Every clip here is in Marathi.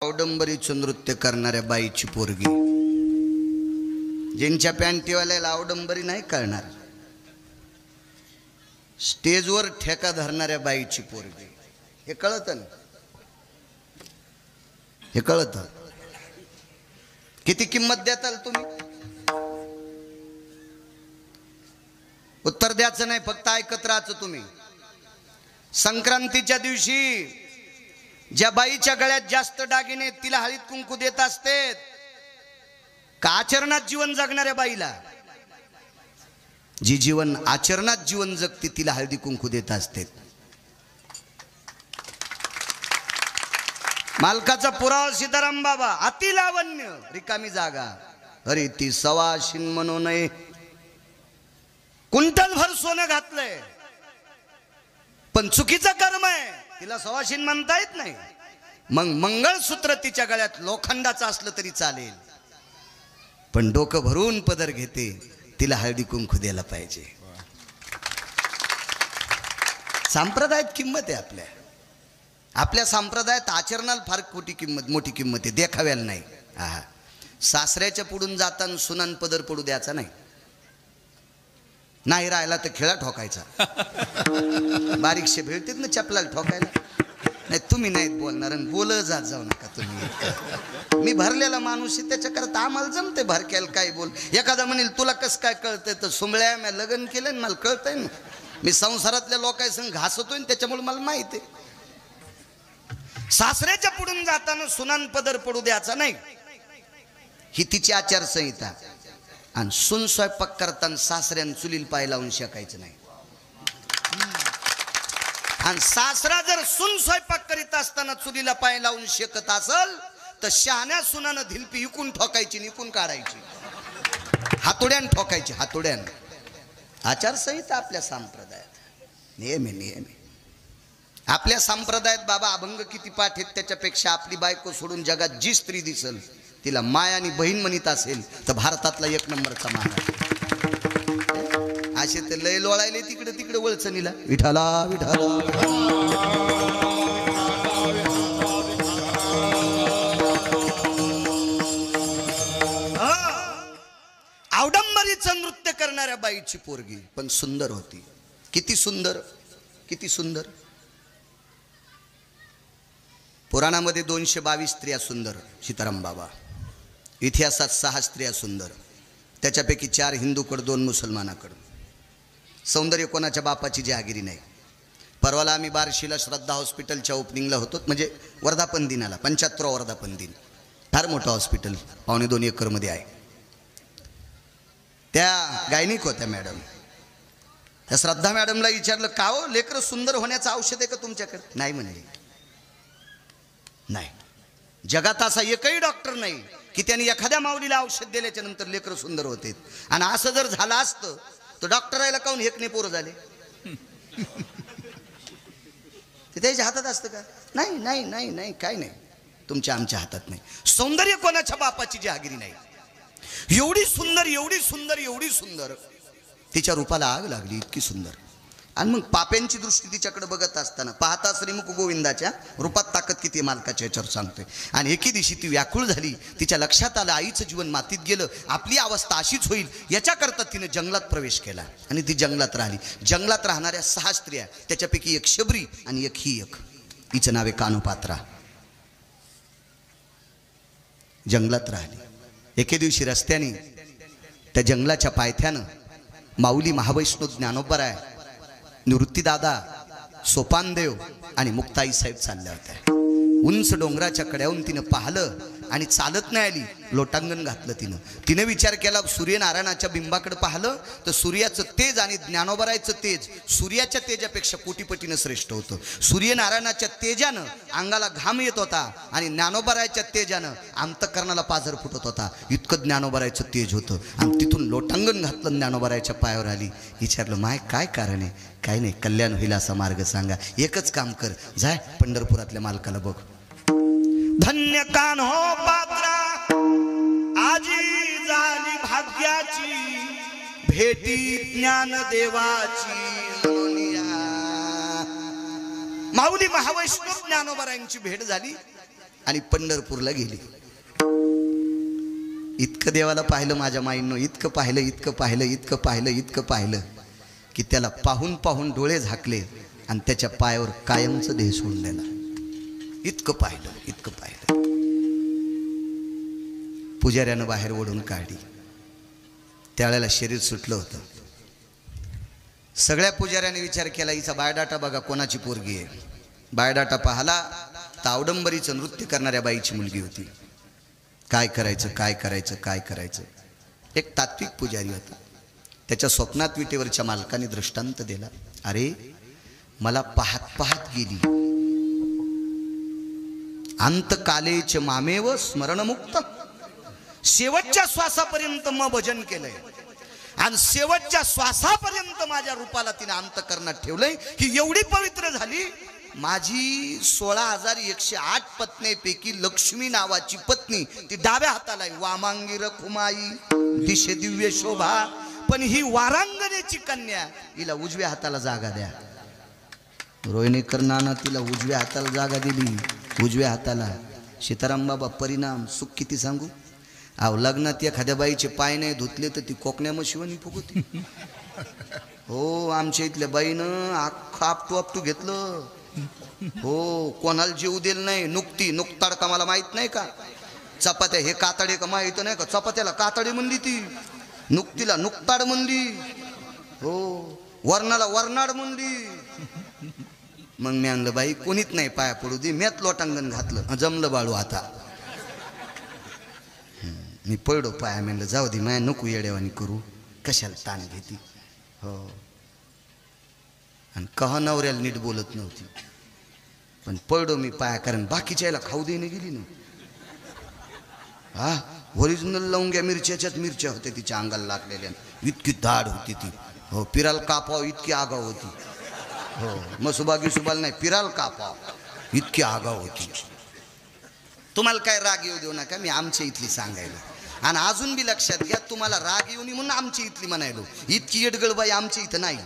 आवडंबरीचं नृत्य करणाऱ्या बाईची पोरगी, ज्यांच्या पॅन्टीवाल्याला आवडंबरी नाही कळणार, स्टेजवर ठेका धरणाऱ्या बाईची पोरगी, हे कळतं ना? हे कळतं? किती किंमत देताल तुम्ही? उत्तर द्यायचं नाही, फक्त ऐकत राहायचं तुम्ही. संक्रांतीच्या दिवशी ज्या बाईच्या गळ्यात जास्त दागिने तिला हळद कुंकू देत असते का आचरणात जीवन जगणाऱ्या बाईला? जी जीवन आचरणात जीवन जगते तिला हळदी कुंकू देत असते. मालकाचा पुरावा सीताराम बाबा, अति लावण्य रिकामी जागा, अरे ती सवाशीन म्हणू नये, कुंटल भर सोनं घातलंय पण चुकीचं कर्म आहे, तिला सवाशीन म्हणता येत नाही. मग मंगळसूत्र तिच्या गळ्यात लोखंडाचं असलं तरी चालेल, पण डोकं भरून पदर घेते, तिला हळदी कुंकू द्यायला पाहिजे. संप्रदायात किंमत आहे. आपल्या संप्रदायात आचरणाला फार मोठी किंमत आहे, देखाव्याला नाही. सासऱ्याच्या पुढून जाताना सुनान पदर पडू द्यायचा नाही, नाही राहिला तर खेळा ठोकायचा. बारीकशे भेटतात ना चपलाला ठोकायला. नाही तुम्ही नाहीत बोलणार आणि बोल जाऊ नका तुम्ही. मी भरलेला माणूस आहे, त्याच्याकरता आम्हाला जमते भरक्याला काय बोल. एखादा म्हणेल तुला कसं काय कळतंय, तर सुंबळ्या मी लग्न केलं ना, मला कळतंय ना, मी संसारातल्या लोकांसंग घासतोय ना, त्याच्यामुळे मला माहिती आहे. सासऱ्याच्या पुढून जाताना सुनान पदर पडू द्यायचा नाही, ही तिची आचारसंहिता. आणि सुन स्वयंपाक करताना सासऱ्यानं चुलीला पाय लावून शेकायचं नाही. आणि सासरा जर सुन स्वयंपाक करीत असताना चुलीला पाय लावून शेकत असल तर शहाण्या सुनानं धिलपी इकून ठोकायची, निकून काढायची, हातोड्यान ठोकायची, हातोड्यान. आचारसंहिता आपल्या संप्रदायात नेहमी नेहमी. आपल्या संप्रदायात बाबा अभंग किती पाठ आहेत, त्याच्यापेक्षा आपली बायको सोडून जगात जी स्त्री दिसल तिला माय आणि बहीण म्हणत असेल तर भारतातला एक नंबरचा महाराज. असे तर लय लोळायले तिकडे तिकडे वळचणीला, विठाला विठाला. आवडंबरीचं नृत्य करणाऱ्या बाईची पोरगी, पण सुंदर होती. किती सुंदर, किती सुंदर. पुराणामध्ये 222 स्त्रिया सुंदर सीताराम बाबा, इतिहासात 6 स्त्रिया सुंदर, त्याच्यापैकी 4 हिंदूकडं 2 मुसलमानाकडं. सौंदर्य कोणाच्या बापाची जहागिरी नाही. परवाला आम्ही बार्शीला श्रद्धा हॉस्पिटलच्या ओपनिंगला होतो, म्हणजे वर्धापन दिनाला, 75वा वर्धापन दिन. फार मोठं हॉस्पिटल, 2.25 एकरमध्ये आहे. त्या गायनिक होत्या मॅडम. त्या श्रद्धा मॅडमला विचारलं, का हो लेकरं सुंदर होण्याचं औषध आहे का तुमच्याकडे? नाही म्हणले. नाही, जगात असा एकही डॉक्टर नाही की त्यांनी एखाद्या माऊलीला औषध दिल्याच्या नंतर लेकरं सुंदर होते. आणि असं जर झालं असतं तर डॉक्टरायला काऊन हेकणे पोरं झाले? ते त्याच्या हातात असतं का? नाही नाही नाही नाही, काय नाही, तुमच्या आमच्या हातात नाही. सौंदर्य कोणाच्या बापाची जहागिरी नाही. एवढी सुंदर, एवढी सुंदर, एवढी सुंदर, तिच्या रूपाला आग लागली, इतकी सुंदर. आणि मग पाप्यांची दृष्टी तिच्याकडे बघत असताना पाहता श्रीमुख गोविंदाच्या रूपात ताकद किती मालकाच्या याच्यावर सांगतोय. आणि एके दिवशी ती व्याकुळ झाली, तिच्या लक्षात आलं आईचं जीवन मातीत गेलं, आपली अवस्था अशीच होईल, याच्याकरता तिने जंगलात प्रवेश केला. आणि ती जंगलात राहिली. जंगलात राहणाऱ्या 6 स्त्रिया, त्याच्यापैकी एक शबरी आणि एक ही एक, हिचं नाव आहे कानोपात्रा. जंगलात राहिली. एके दिवशी रस्त्याने त्या जंगलाच्या पायथ्यानं माऊली महावैष्णव ज्ञानोबराय, निवृत्तीदादा, सोपानदेव आणि मुक्ताई साहेब चालल्या होत्या. उंच डोंगराच्या कड्यावरून तिनं पाहिलं आणि चालत नाही आली, लोटांगण घातलं तिनं. तिनं विचार केला, सूर्यनारायणाच्या बिंबाकडे पाहिलं तर सूर्याचं तेज आणि ज्ञानोबरायचं तेज सूर्याच्या तेजापेक्षा कोटीपटीनं श्रेष्ठ होतं. सूर्यनारायणाच्या तेजानं अंगाला घाम येत होता आणि ज्ञानोबरायच्या तेजानं अंतःकरणाला पाझर फुटत होता, इतकं ज्ञानोबरायचं तेज होतं. आणि तिथून लोटांगण घातलं, ज्ञानोबरायच्या पायावर आली. विचारलं, माय काय कारण आहे? काय नाही, कल्याण होईल असा मार्ग सांगा. एकच काम कर, जाय पंढरपुरातल्या मालकाला बघ. धन्य कान्होपात्रा आजी झाली भाग्याची, भेटी ज्ञानदेवाची. माऊली महावैष्णव ज्ञानोबरायांची भेट झाली. आणि पंढरपूरला गेली. इतकं देवाला पाहिलं माझ्या माईंनो, इतकं पाहिलं, इतकं पाहिलं, इतकं पाहिलं, इतकं पाहिलं की त्याला पाहून पाहून डोळे झाकले आणि त्याच्या पायावर कायमचं देह सोडून दिला. इतकं पाहिलं, इतकं पाहिलं. पुजाऱ्यानं बाहेर ओढून काढली. त्यावेळेला शरीर सुटलं होतं. सगळ्या पुजाऱ्याने विचार केला, हिचा बायोडाटा बघा, कोणाची पोरगी आहे. बायोडाटा पाहला तर अवडंबरीचं नृत्य करणाऱ्या बाईची मुलगी होती. काय करायचं, काय करायचं, काय करायचं. एक तात्विक पुजारी होता. त्याच्या स्वप्नात विटेवरच्या मालकाने दृष्टांत दिला, अरे मला पाहत पाहत गेली. अंतकालेच मामेव स्मरणमुक्त. शेवटच्या श्वासापर्यंत मग भजन केलंय आणि शेवटच्या श्वासापर्यंत माझ्या रूपाला तिने अंतकरणात ठेवलंय. ही एवढी पवित्र झाली. माझी 16,108 पत्नीपैकी लक्ष्मी नावाची पत्नी ती डाव्या हाताला आहे. वामांगी रखुमाई दिशे दिव्य शोभा. पण ही वारांगणेची कन्या, हिला उजव्या हाताला जागा द्या. रोहिणीकर नाना तिला उजव्या हाताला जागा दिली. उजव्या हाताला. सीताराम बाबा परिणाम सुख किती सांगू. अहो लग्नात एखाद्या बाईचे पाय नाही धुतले तर ती कोकण्या मशिवणी फुगवती. हो आमच्या इथल्या बाईनं अख्खा आपटू आपटू घेतलं. हो कोणाला जीव दिल नाही. नुकताड का मला माहित नाही का. चपात्या हे कातडे का माहित नाही का. चपात्याला कातडे म्हणली ती, नुकतीला नुकताड म्हणली. हो वर्णाला वर्नाड म्हणली. मग मी आणलं बाई कोणीच नाही पाया पडू दे. म्यात लोटांगण घातलं. जमलं बाळू आता. मी पडलो पाया. म्हणलं जाऊ दे माया नको येड्यावानी करू, कशाला ताण घेती. हो आणि कहा नवऱ्याला नीट बोलत नव्हती. पण पडलो मी पाया, कारण बाकीच्या याला खाऊ देणे गेली ना. हा ओरिजिनल लवंग्या मिरच्याच्याच मिरच्या होत्या तिच्या अंगाला लागलेल्या. इतकी दाढ होती ती. हो पिराल कापाव इतकी आगाव होती. हो मसुबागी सुबाल नाही, पिराल कापाव इतकी आगाव होती. तुम्हाला काय राग येऊ देऊ नका, मी आमच्या इथली सांगायला. आणि अजून बी लक्षात घ्या, तुम्हाला राग येऊ नये म्हणून आमची इथली म्हणायलो. इतकी येडगळबाई आमच्या इथं नाही.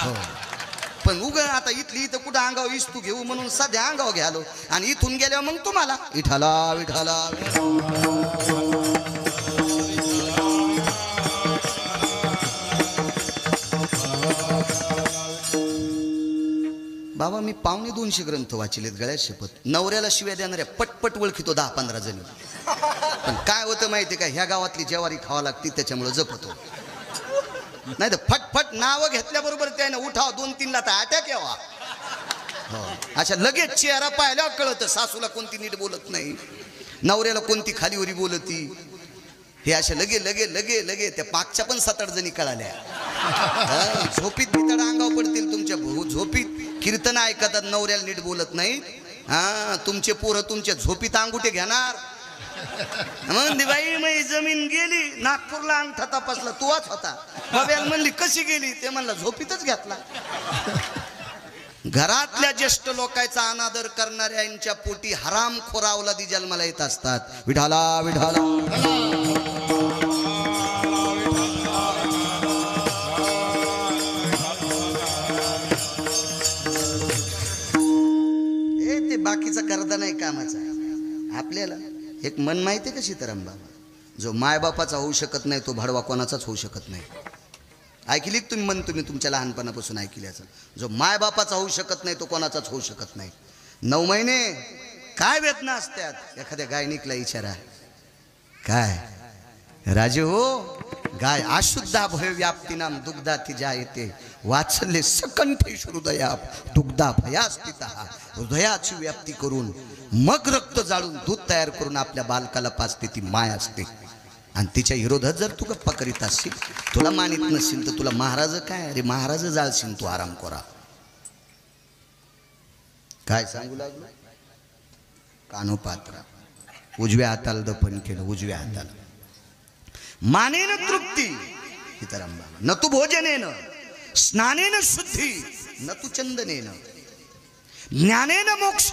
हो पण उग आता इथली इथं कुठं अंगाव इस्तू घेऊ म्हणून सध्या अंगाव घ्यालो. आणि इथून गेल्यावर मग तुम्हाला विठाला विठाला. बाबा मी 250 ग्रंथ वाचिलेत गळ्यात शपथ. नवऱ्याला शिव्या देणाऱ्या पटपट ओळखीतो 10-15 जणी. पण काय होतं माहिती का, ह्या गावातली ज्वारी खावा लागती त्याच्यामुळे जपतो. नाही तर फटफट नावं घेतल्याबरोबर त्यानं उठाव 2-3 ला तर अटॅक यावा. हो अशा लगेच चेहरा पाहिल्यावर कळतं सासूला कोणती नीट बोलत नाही, नवऱ्याला कोणती खालीवरी बोलती. हे अशा लगे लगे लगे लगे त्या पाकच्या पण 7-8 जणी कळाल्या. झोपीत बितड अंगावर पडतील तुमच्या. झोपीत कीर्तन ऐकतात, नवऱ्याला नीट बोलत नाही. हा तुमचे पोरं तुमच्या झोपीत अंगुठे घेणार. म्हणली बाई मी जमीन गेली. नागपूरला अंगठा तपासला तुवाच होता. बाब्याला म्हणली कशी गेली, ते म्हणला झोपीतच घेतला. घरातल्या ज्येष्ठ लोकांचा अनादर करणाऱ्यांच्या पोटी हरामखोर अवलादी जन्माला येत असतात. विठाला विठाला. ते बाकीचा करता नाही कामाचा. आपल्याला एक मन माहिती आहे का सीताराम बाबा, जो मायबापाचा होऊ शकत नाही तो भाडवा कोणाचाच होऊ शकत नाही. ऐकली तुम्ही मन, तुम्ही तुमच्या लहानपणापासून ऐकल्याचं. जो मायबापाचा होऊ शकत नाही तो कोणाचाच होऊ शकत नाही. 9 महिने काय वेदना असतात. एखाद्या गायनिकला विचारा, काय राजे हो गाय अशुद्धा भय व्याप्ती नाम दुग्धा ती जायते वाचले सकंठे हृदया दुग्धा भयास्थिता. हृदयाची व्याप्ती करून मग रक्त जाळून दूध तयार करून आपल्या बालकाला पाजते ती माय असते. आणि तिच्या विरोधात जर तू गप्पा करीत असशील, तुला मानित नसशील तर तुला महाराज काय, अरे महाराज जाळशील तू आराम करा. काय सांगू लागलो. कानोपात्रा उजव्या हाताला दफन केलं. उजव्या हाताला मानेन तृप्ती सीताराम बाबा. न तू भोजनेन स्नानेन शुद्धी न तू चंदनेन. ज्ञानेन मोक्ष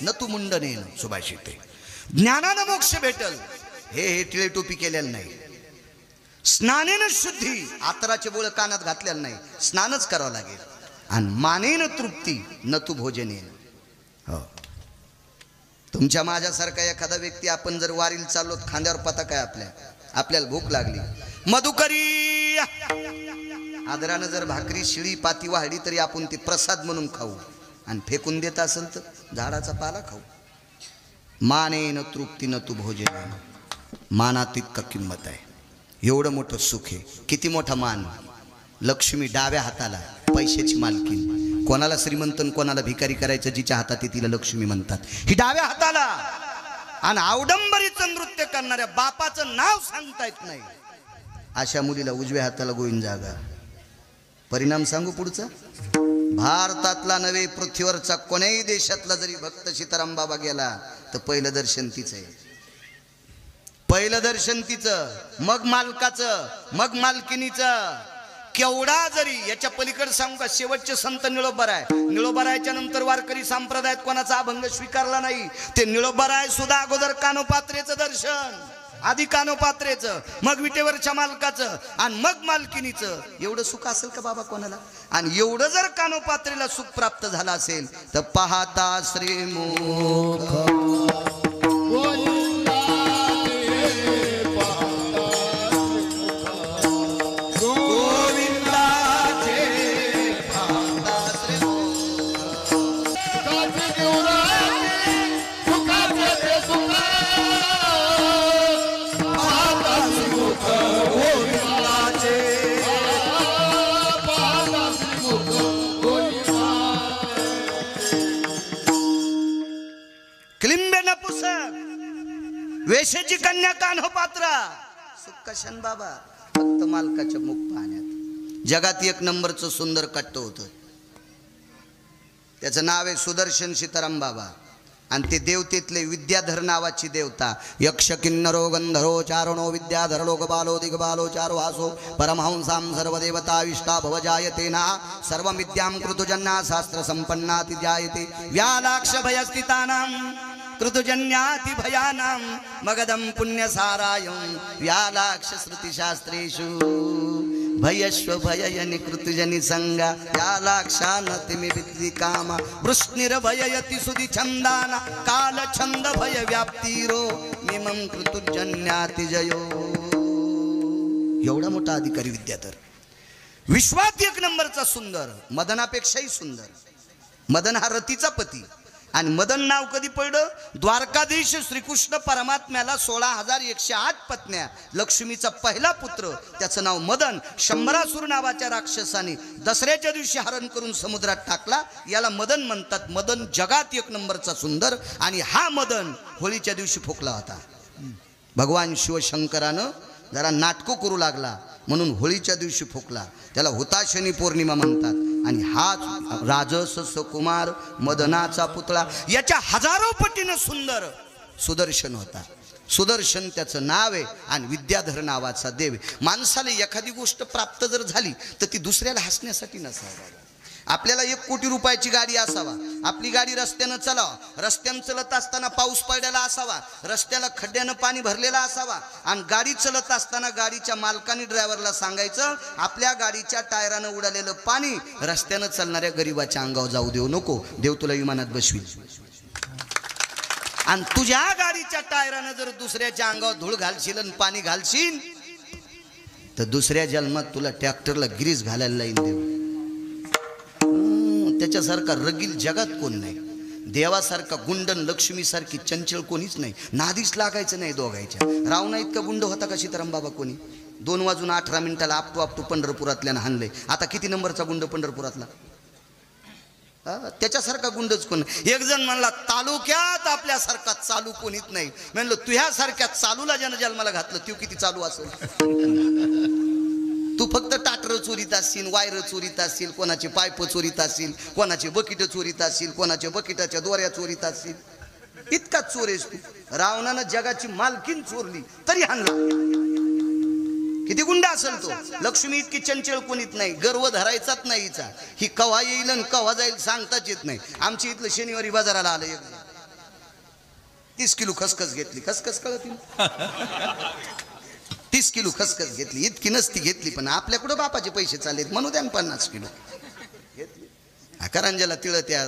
न तू मुंडनेन. सुभाषिते ज्ञानानं मोक्ष भेटल. हे टिळे टोपी केलेलं नाही. स्नानेन शुद्धी, आतराचे बोळ कानात घातलेलं नाही, स्नानच करावं लागेल. आणि मानेन तृप्ती न तू भोजनेन. हो तुमच्या माझ्यासारखा एखादा व्यक्ती आपण जर वारीला चाललो खांद्यावर पताक आहे आपल्याला भूक लागली, मधुकरी आदरानं जर भाकरी शिळी पाती वाढली तरी आपण ती प्रसाद म्हणून खाऊ, आणि फेकून देत असेल तर झाडाचा पाला खाऊ. मानेन तृप्तीनं तू भोजन, मानात इतका किंमत आहे. एवढं मोठं सुख आहे. किती मोठा मान. लक्ष्मी डाव्या हाताला, पैशाची मालकीन. कोणाला श्रीमंतन कोणाला भिकारी करायचं जिच्या हातात आहे तिला लक्ष्मी म्हणतात. ही डाव्या हाताला. आणि अवडंबरीचं नृत्य करणाऱ्या बापाचं नाव सांगता येत नाही अशा मुलीला उजव्या हाताला गोविंद जागा. परिणाम सांगू पुढचा. भारतातला नव्हे पृथ्वीवरचा कोण्याही देशातला जरी भक्त सीताराम बाबा गेला तर पहिलं दर्शन तिचं आहे. पहिलं दर्शन तिचं, मग मालकाचं, मग मालकिनीचं. केवढा जरी याच्या पलीकडे सांगू का, शेवटचे संत निळोबाराय. निळोबारायच्या नंतर वारकरी संप्रदायात कोणाचा अभंग स्वीकारला नाही. ते निळोबाराय सुद्धा अगोदर कानोपात्रेचं दर्शन, आधी कानोपात्रेचं, मग विटेवरच्या मालकाचं, आणि मग मालकिनीचं. एवढं सुख असेल का बाबा कोणाला? आणि एवढं जर कानोपात्रेला सुख प्राप्त झालं असेल तर पाहता श्रीमुख वेशेची कन्या कान्होपात्रा. सुख कशान बाबा? फक्त मालकाच्या मुख पाहण्यात. जगात एक नंबरचं सुंदर कट्ट होतं, त्याचं नाव आहे सुदर्शन सीताराम बाबा. आणि ते देवतेतले विद्याधर नावाची देवता. यक्ष किन्नरो गंधर्वो चारणो विद्याधर लोकबालो दिग्बालो चारुहासो परमहंसां सर्वदेवता विष्टा भवजायते ना सर्व विद्यां कृतुजन्ना शास्त्र संपन्नाति जायते व्यालाक्ष भयस्थितानां कृतुजन्याति भयानां मगधं पुण्यसारायं व्यालाक्ष श्रुतिशास्त्रेषु भयस्व भययनि कृतुजनि संगा व्यालाक्षानतिमि विद्विकामा वृष्णिर्भययति सुधि छन्दाना काल छंद भय व्याप्तिरो मिमं कृतुजन्याति जयो. एवढा मोठा अधिकारी विद्याधर. विश्वात एक नंबरचा सुंदर, मदनापेक्षाही सुंदर. मदन हा रतीचा पती. आणि मदन नाव कधी पडलं? द्वारकाधीश श्रीकृष्ण परमात्म्याला 16,108 पत्न्या, लक्ष्मीचा पहिला पुत्र, त्याचं नाव मदन. शंभरासुर नावाच्या राक्षसाने दसऱ्याच्या दिवशी हरण करून समुद्रात टाकला. याला मदन म्हणतात. मदन जगात एक नंबरचा सुंदर. आणि हा मदन होळीच्या दिवशी फुकला होता. भगवान शिवशंकरानं जरा नाटकं करू लागला म्हणून होळीच्या दिवशी फुकला. त्याला हुताशनी पौर्णिमा म्हणतात. आणि हाच राजस सुकुमार मदनाचा पुतळा. याच्या हजारो पटीनं सुंदर सुदर्शन होता. सुदर्शन त्याचं नाव आहे. आणि विद्याधर नावाचा देव. माणसाला एखादी गोष्ट प्राप्त जर झाली तर ती दुसऱ्याला हसण्यासाठी नसावी. आपल्याला 1 कोटी रुपयाची गाडी असावा, आपली गाडी रस्त्यानं चालावा, रस्त्यानं चलत असताना पाऊस पडलेला असावा, रस्त्याला खड्ड्यानं पाणी भरलेला असावा, आणि गाडी चलत असताना गाडीच्या मालकाने ड्रायव्हरला सांगायचं आपल्या गाडीच्या टायरानं उडालेलं पाणी रस्त्यानं चालणाऱ्या गरीबाच्या अंगावर जाऊ देऊ नको, देव तुला विमानात बसवील. आणि तुझ्या गाडीच्या टायरानं जर दुसऱ्याच्या अंगावर धूळ घालशील आणि पाणी घालशील तर दुसऱ्या जन्मात तुला ट्रॅक्टरला गिरीस घालायला लाईन देऊ. त्याच्यासारखा रगील जगात कोण नाही. देवासारखा गुंडन लक्ष्मीसारखी चंचल कोणीच नाही. नादीच लागायचं नाही दोघायच्या. रावणा इतका गुंड होता का सीताराम बाबा कोणी? 2:18 आपटू पंढरपुरातल्यानं हाणलंय. आता किती नंबरचा गुंड पंढरपुरातला? त्याच्यासारखा गुंडच कोण? एक जण म्हणला तालुक्यात आपल्यासारखा चालू कोणीच नाही. म्हणलं तुझ्यासारख्या चालूला ज्यानं जन्माला घातलं तो किती चालू असेल? तू फक्त टाटर चोरीत असशील, वायर चोरीत असशील, कोणाचे पाईप चोरीत असशील, कोणाचे बकीट चोरीत असशील, कोणाच्या बकीटाच्या दोऱ्या चोरीत असशील. इतकाच चोर आहेस तू. रावणानं जगाची मालकीन चोरली तरी हाणला. किती गुंड असेल तो? लक्ष्मी इतकी चंचल कोणीच नाही. गर्व धरायचाच नाही हिचा. ही कवा येईल आणि कवा जाईल सांगताच येत नाही. आमची इथलं शनिवारी बाजाराला आलं 30 किलो खसखस घेतली. खसखस कळत 30 किलो खसखस घेतली. इतकी नसती घेतली पण आपल्याकडं बापाचे पैसे चाललेत म्हणू द्या 50 किलो घेतली. करंजाला तिळ त्या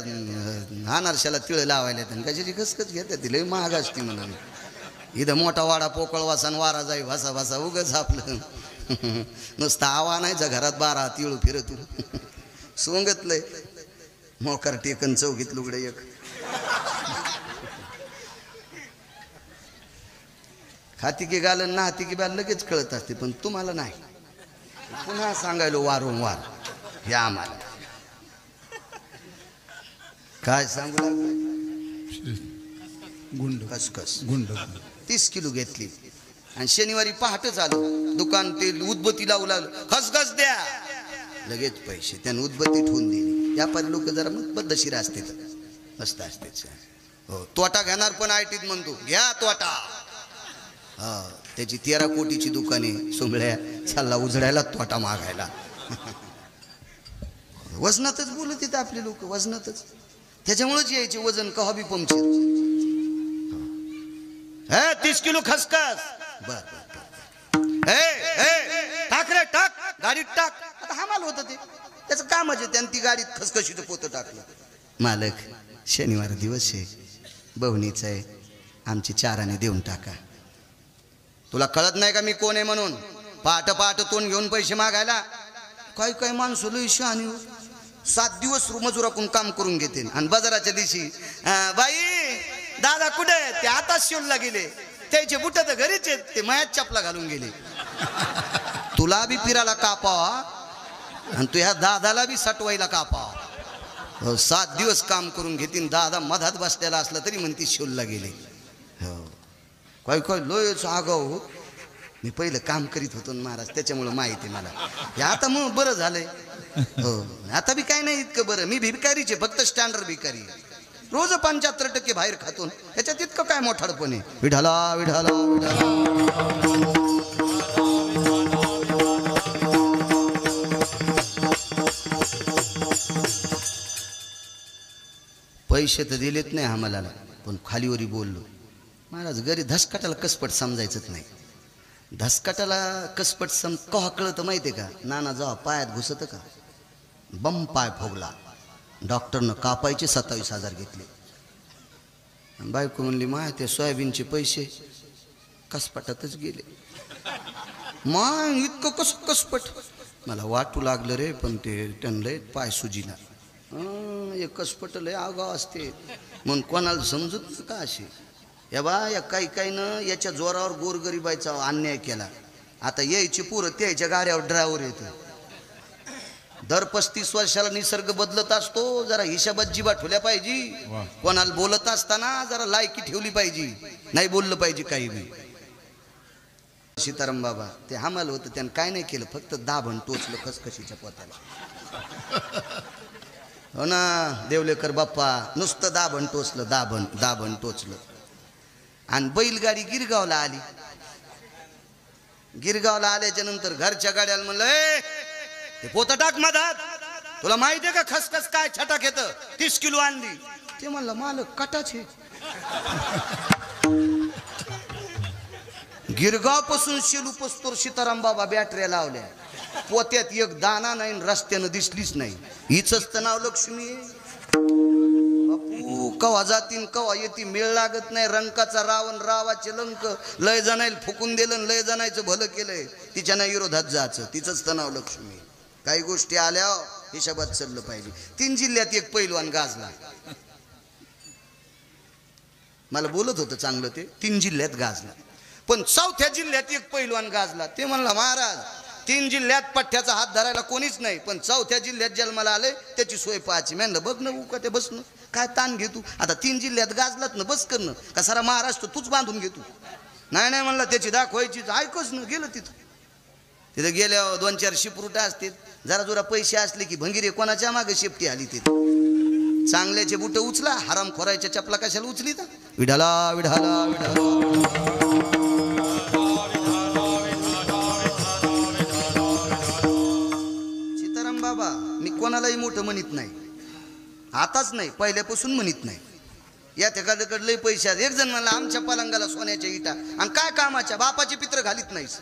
अनारशाला तिळ लावायला तर कशाची खसखस घेतात ती लय महाग असती म्हणून. इथं मोठा वाडा पोकळ वासान वारा जाई भासा भासा उगच आपलं नुसतं आवा नाहीचा घरात 12 तिळ फिरत सोंगतलंय मोकार टेकन चौकीत लुगडे एक. खाती की गालन ना हाती की बाल लगेच कळत असते पण तुम्हाला नाही. पुन्हा सांगायलो वारंवार हे आम्हाला काय सांगू लागलं. गुंड खसखस गुंड 30 किलो घेतली आणि शनिवारी पहाटच आलो दुकान ते उदबत्ती लावू लागलं. खसखस द्या लगेच पैसे त्यानं उदबत्ती ठेवून दिली. व्यापारी लोक जरा मग पद्धतशीर असते मस्त असते. हो तोटा घेणार पण आयटीत म्हणतो घ्या तोटा. हा त्याची 13 कोटीची दुकाने सोंगळ्या चालला उजडायला तोटा मागायला. वजनातच बोलत येतं आपले लोक वजनातच. त्याच्यामुळेच यायचे वजन कवा बी पंक्चर. 30 किलो खसखस बर टाक रे टाक गाडीत टाक. आता हमाल होतं ते त्याचं कामच आहे. त्यानं ती गाडीत खसखशीचं पोतं टाकलं. मालक शनिवार दिवस आहे बवणीचा आहे आमची 4 आणे देऊन टाका. तुला कळत नाही का मी कोण आहे म्हणून. पहाट पहाट तोंड घेऊन पैसे मागायला. काही काही माणसं लई शहाणी 7 दिवस मजुराकडून काम करून घेते आणि बाजाराच्या दिवशी बाई दादा कुठे ते आता शिवला गेले त्याचे बुट तर घरीच आहेत ते मायात चपला घालून गेले. तुला बी फिरायला कापावा आणि तू ह्या दादाला बी सटवायला कापावा. 7 दिवस काम करून घेतील दादा मधात बसलेला असला तरी म्हणती शिवला गेले. हो काय काय लोयच आगाव. मी पहिलं काम करीत होतो महाराज त्याच्यामुळं माहिती मला. हे आता मग बरं झालंय. हो आता बी काय नाही इतकं बरं. मी भिकारीचे फक्त स्टँडर्ड भिकारी. रोज 75% बाहेर खातो याच्यात इतकं काय मोठाडपणे. विढाला विढाला विढाला पैसे तर दिलेत नाही आम्हाला पण खालीवरी बोललो. महाराज घरी धसकाटाला कसपट समजायचंच नाही. धसकाटाला कसपट कवा कळतं माहिती आहे का. नाना जेव्हा पायात घुसतं का बम पाय फोगला डॉक्टरनं कापायचे 27,000 घेतले. बायको म्हणली माय ते सोयाबीनचे पैसे कसपटातच गेले. मग इतकं कसं कसपट मला वाटू लागलं रे. पण ते त्यांना पाय सुजीला एक कसपट लय आगाव असते म्हणून कोणाला समजत का असे. या बा या काही काहीनं याच्या जोरावर गोरगरिबाचा अन्याय केला. आता यायची पोरं त्याच्या गाड्यावर ड्रायव्हर येतो. दर 35 वर्षाला निसर्ग बदलत असतो. जरा हिशाबात जीवा ठेवल्या पाहिजे. कोणाला बोलत असताना जरा लायकी ठेवली पाहिजे. नाही बोललं पाहिजे काही बी. सीताराम बाबा ते हमाल होतं त्यानं काय नाही केलं फक्त दाभण टोचलं खसखशीच्या पोत्याला. हो ना देवलेकर बाप्पा नुसतं दाभण टोचलं दाभण दाभण टोचलं. आणि बैलगाडी गिरगावला आली. गिरगावला आल्याच्या नंतर घरच्या गाड्याला म्हणलं ते पोतं टाक मधात. तुला माहिती आहे का खसखस काय छटाक येतं. 30 किलो आणली. ते म्हणलं मालक कटाचे. गिरगाव पासून शेलू पस्तोर सीताराम बाबा बॅटऱ्या लावल्या. पोत्यात एक दाना नाही रस्त्यानं दिसलीच नाही. हिच नाव लक्ष्मी. बापू कवा जातीन कवा येती मेळ लागत नाही. रंकाचा रावण रावाचे लंक लय जणायला फुकून दिलं लय जणायचं भलं केलंय. तिच्या नाही विरोधात जायचं. तिचंच नाव लक्ष्मी. काही गोष्टी आल्या हिशोबात चाललं पाहिजे. 3 जिल्ह्यात एक पैलवान गाजला. मला बोलत होतं चांगलं ते 3 जिल्ह्यात गाजला. पण 4थ्या जिल्ह्यात एक पैलवान गाजला. ते म्हणला महाराज 3 जिल्ह्यात पठ्ठ्याचा हात धरायला कोणीच नाही पण 4थ्या जिल्ह्यात जन्माला आले त्याची सोय पाहायची. म्हणलं बघ ना उका ते बस ना काय ताण घेतो. आता 3 जिल्ह्यात गाजलात ना बस करणं का सारा महाराष्ट्र तूच बांधून घेतो. नाही नाही म्हणला त्याची दाखवायची ऐकच ना. गेलं तिथं गेल्यावर 2-4 शिपरुटा असतील. जरा जोरा पैसे असले की भंगिरे कोणाच्या मागे शेपटी आली. तिथं चांगल्याचे बुट उचला हराम खोरायच्या चपला कशाला उचली तर. विढाला विढाला विढाला सीताराम बाबा मी कोणालाही मोठं म्हणत नाही. आताच नाही पहिल्यापासून म्हणत नाही. या त्याकडे लय पैसे आहेत. एक जण म्हणला आमच्या पलंगाला सोन्याच्या इटा आणि काय कामाच्या बापाचे पित्र घालीत नाहीस.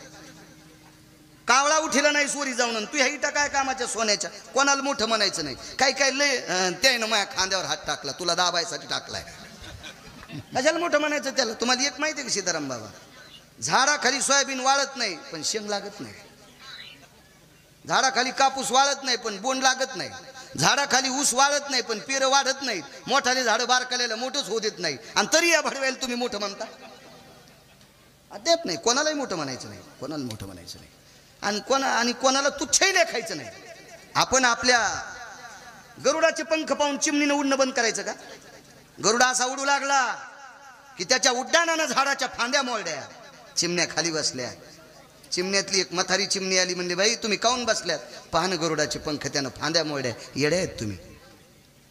कावळा उठिला नाही सोरी जाऊन तू ह्या इटा काय कामाच्या सोन्याच्या, कोणाला मोठं म्हणायचं नाही. काय काय लय त्यानं माझ्या खांद्यावर हात टाकला, तुला दाबायसाठी टाकलाय, कशाला मोठं म्हणायचं त्याला. तुम्हाला एक माहिती आहे का सीताराम बाबा, झाडाखाली सोयाबीन वाळत नाही पण शेंग लागत नाही, झाडाखाली कापूस वाळत नाही पण बोंड लागत नाही, झाडाखाली ऊस वाळत नाही पण पेरं वाढत नाही, मोठाले झाडं बारकाल्याला मोठंच होऊ देत नाही, आणि तरी या भडव्याला तुम्ही मोठं म्हणता. अद्याप नाही, कोणालाही मोठं म्हणायचं नाही, कोणाला मोठं म्हणायचं नाही, आणि कोणाला तुच्छही लेखायचं नाही. आपण आपल्या गरुडाचे पंख पाहून चिमणीनं उडणं बंद करायचं का? गरुडा असा उडू लागला की त्याच्या उड्डाणानं झाडाच्या फांद्या मोडल्या, चिमण्या खाली बसल्या. चिमण्यातली एक म्हातारी चिमणी आली, म्हणली बाई तुम्ही काऊन बसल्यात? पाहणं गरुडाचे पंख त्यानं फांद्या मोडल्या, येड्या आहेत तुम्ही.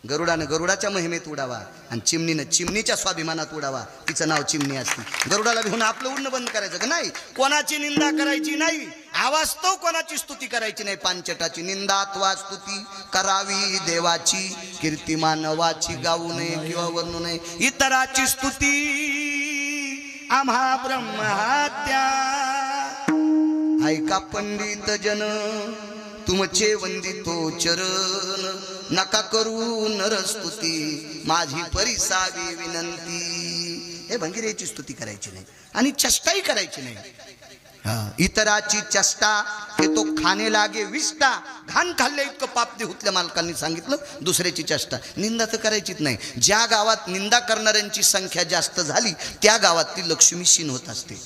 गरुडानं गरुडाच्या महिमेत उडावा आणि चिमणीनं चिमणीच्या स्वाभिमानात उडावा, तिचं नाव चिमणी असते. गरुडाला घेऊन आपलं उडणं बंद करायचं का? नाही, कोणाची निंदा करायची नाही, आवाज तो कोणाची स्तुती करायची नाही. पांचटाची निंदा अथवा स्तुती करावी देवाची, कीर्ती मानवाची गाऊ नये किंवा वर्णू नये, इतराची स्तुती आम्हा ब्रह्महत्या. ऐका पंडित जन तुमचे वंदितो चरण, नका करू नरस्तुती माझी परिसावी विनंती. हे भंगिरेची स्तुती करायची नाही आणि चेष्टाही करायची नाही. इतराची चेष्टा हे तो खाणे लागे विष्टा, घाण खाल्ले इतकं पाप दे हुतल्या मालकांनी सांगितलं. दुसऱ्याची चेष्टा निंदा तर करायचीच नाही. ज्या गावात निंदा करणाऱ्यांची संख्या जास्त झाली त्या गावात ती लक्ष्मी शीन होत असते.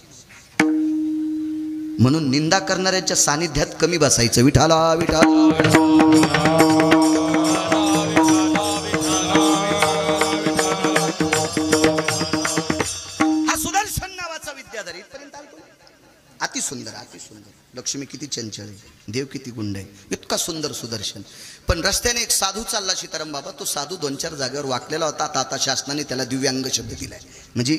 म्हणून निंदा करणाऱ्यांच्या सानिध्यात कमी बसायचं. विठाला विठाला हा सुदर्शन नावाचा विद्याधर इथपर्यंत आलो. अति सुंदर, अति सुंदर. लक्ष्मी किती चंचल आहे, देव किती गुंड आहे, इतका सुंदर सुदर्शन. पण रस्त्याने एक साधू चालला सीताराम बाबा. तो साधू 2-4 जागेवर वाकलेला होता. आता शासनाने त्याला दिव्यांग शब्द दिलाय. म्हणजे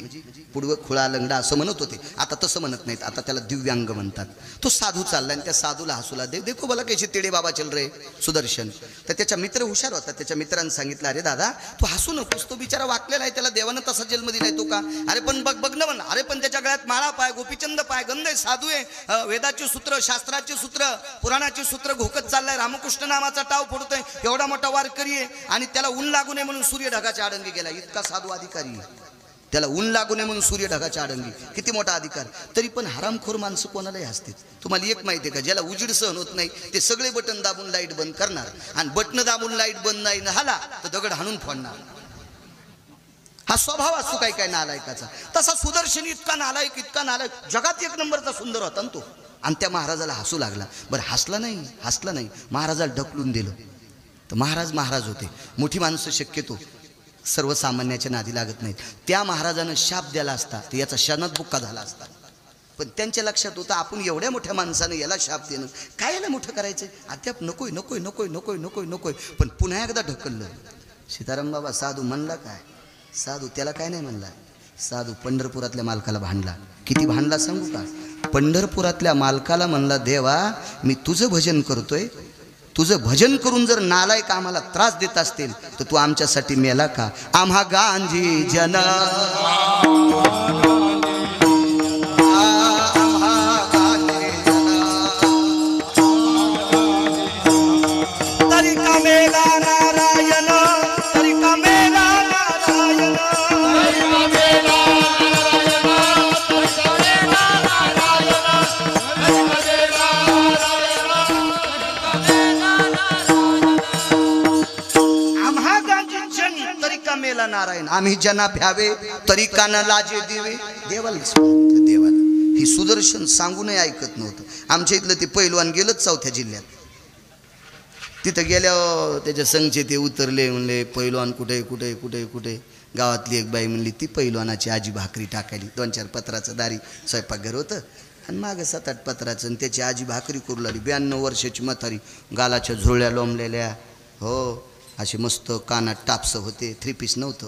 पुढव खुळा लंगडा असं म्हणत होते, आता तसं म्हणत नाहीत, आता त्याला दिव्यांग म्हणतात. तो साधू चालला आणि त्या साधूला हसूला, देखो बोला कैसे तेडे बाबा चल रे सुदर्शन. तर त्याच्या मित्र हुशार होता. त्याच्या मित्रांनी सांगितलं, अरे दादा तू हसू नकोस, तो बिचारा वाकलेला आहे, त्याला देवानं तसा जन्म दिलाय तो का? अरे पण बघ ना म्हण. अरे पण त्याच्या गळ्यात माळा पाय, गोपीचंद पाय, गंध आहे, साधू आहे, वेदाचे सूत्र, शास्त्राचे सूत्र, पुराणाचे सूत्र घोकत चाललाय, रामकृष्ण नामाचा टाव फोडतोय, एवढा मोठा वारकरी आहे, आणि त्याला ऊन लागू नये म्हणून सूर्य ढगाच्या आडंगी गेला. इतका साधू अधिकारी, त्याला ऊन लागू नये म्हणून सूर्य ढगाच्या आडंगी, किती मोठा अधिकार. तरी पण हरामखोर माणसं कोणालाही हसतील. तुम्हाला एक माहिती आहे का, ज्याला उजीड सहन होत नाही ते सगळे बटन दाबून लाईट बंद करणार, आणि बटन दाबून लाईट बंद नाही झाला तर दगड हाणून फोडणार. हा स्वभाव असतो काय काय नालायकाचा. तसा सुदर्शन इतका नालायक, इतका नालायक, जगात एक नंबरचा सुंदर होता तो. आणि त्या महाराजाला हसू लागला. बरं हसला नाही, महाराजाला ढकलून दिलं. तर महाराज होते. मोठी माणसं शक्यतो सर्वसामान्याच्या नादी लागत नाहीत. त्या महाराजानं शाप द्याला असता तर याचा शनात बुक्का झाला असता. पण त्यांच्या लक्षात होतं आपण एवढ्या मोठ्या माणसानं याला शाप देणं, काय याला मोठं करायचं, अद्याप नकोय. पण पुन्हा एकदा ढकललं. सीताराम बाबा साधू म्हणला काय? साधू त्याला काय नाही म्हणला. साधू पंढरपुरातल्या मालकाला भांडला. किती भांडला सांगू का? पंढरपुरातल्या मालकाला म्हणला, देवा मी तुझं भजन करतोय, तुझं भजन करून जर नालायक आम्हाला त्रास देत असतील तर तू आमच्यासाठी मेला का? आम्हा गांजी जन तरी का मेला नारायण, तरी का मेला नारायण, मेला नारायण. आम्ही जना भ्यावे तरी का न लाजे देवे. देवाला ही सुदर्शन सांगूनही ऐकत नव्हतं. आमच्या इथलं ते पैलवान गेलंच 4थ्या जिल्ह्यात. तिथं गेल्यावर त्याच्या संघचे ते उतरले, म्हणले पैलवान कुठे. गावातली एक बाई म्हणली ती पैलवानाची आजी भाकरी टाकायली. 2-4 पत्राचं दारी स्वयंपाकघर होतं आणि मागं 7-8 पत्राचं, आणि त्याची आजी भाकरी करू लागली. 92 वर्षाची म्हातारी, गालाच्या झुरळ्या लोंबलेल्या, हो अशी मस्त कानात टापसं होते, 3 पीस नव्हतं,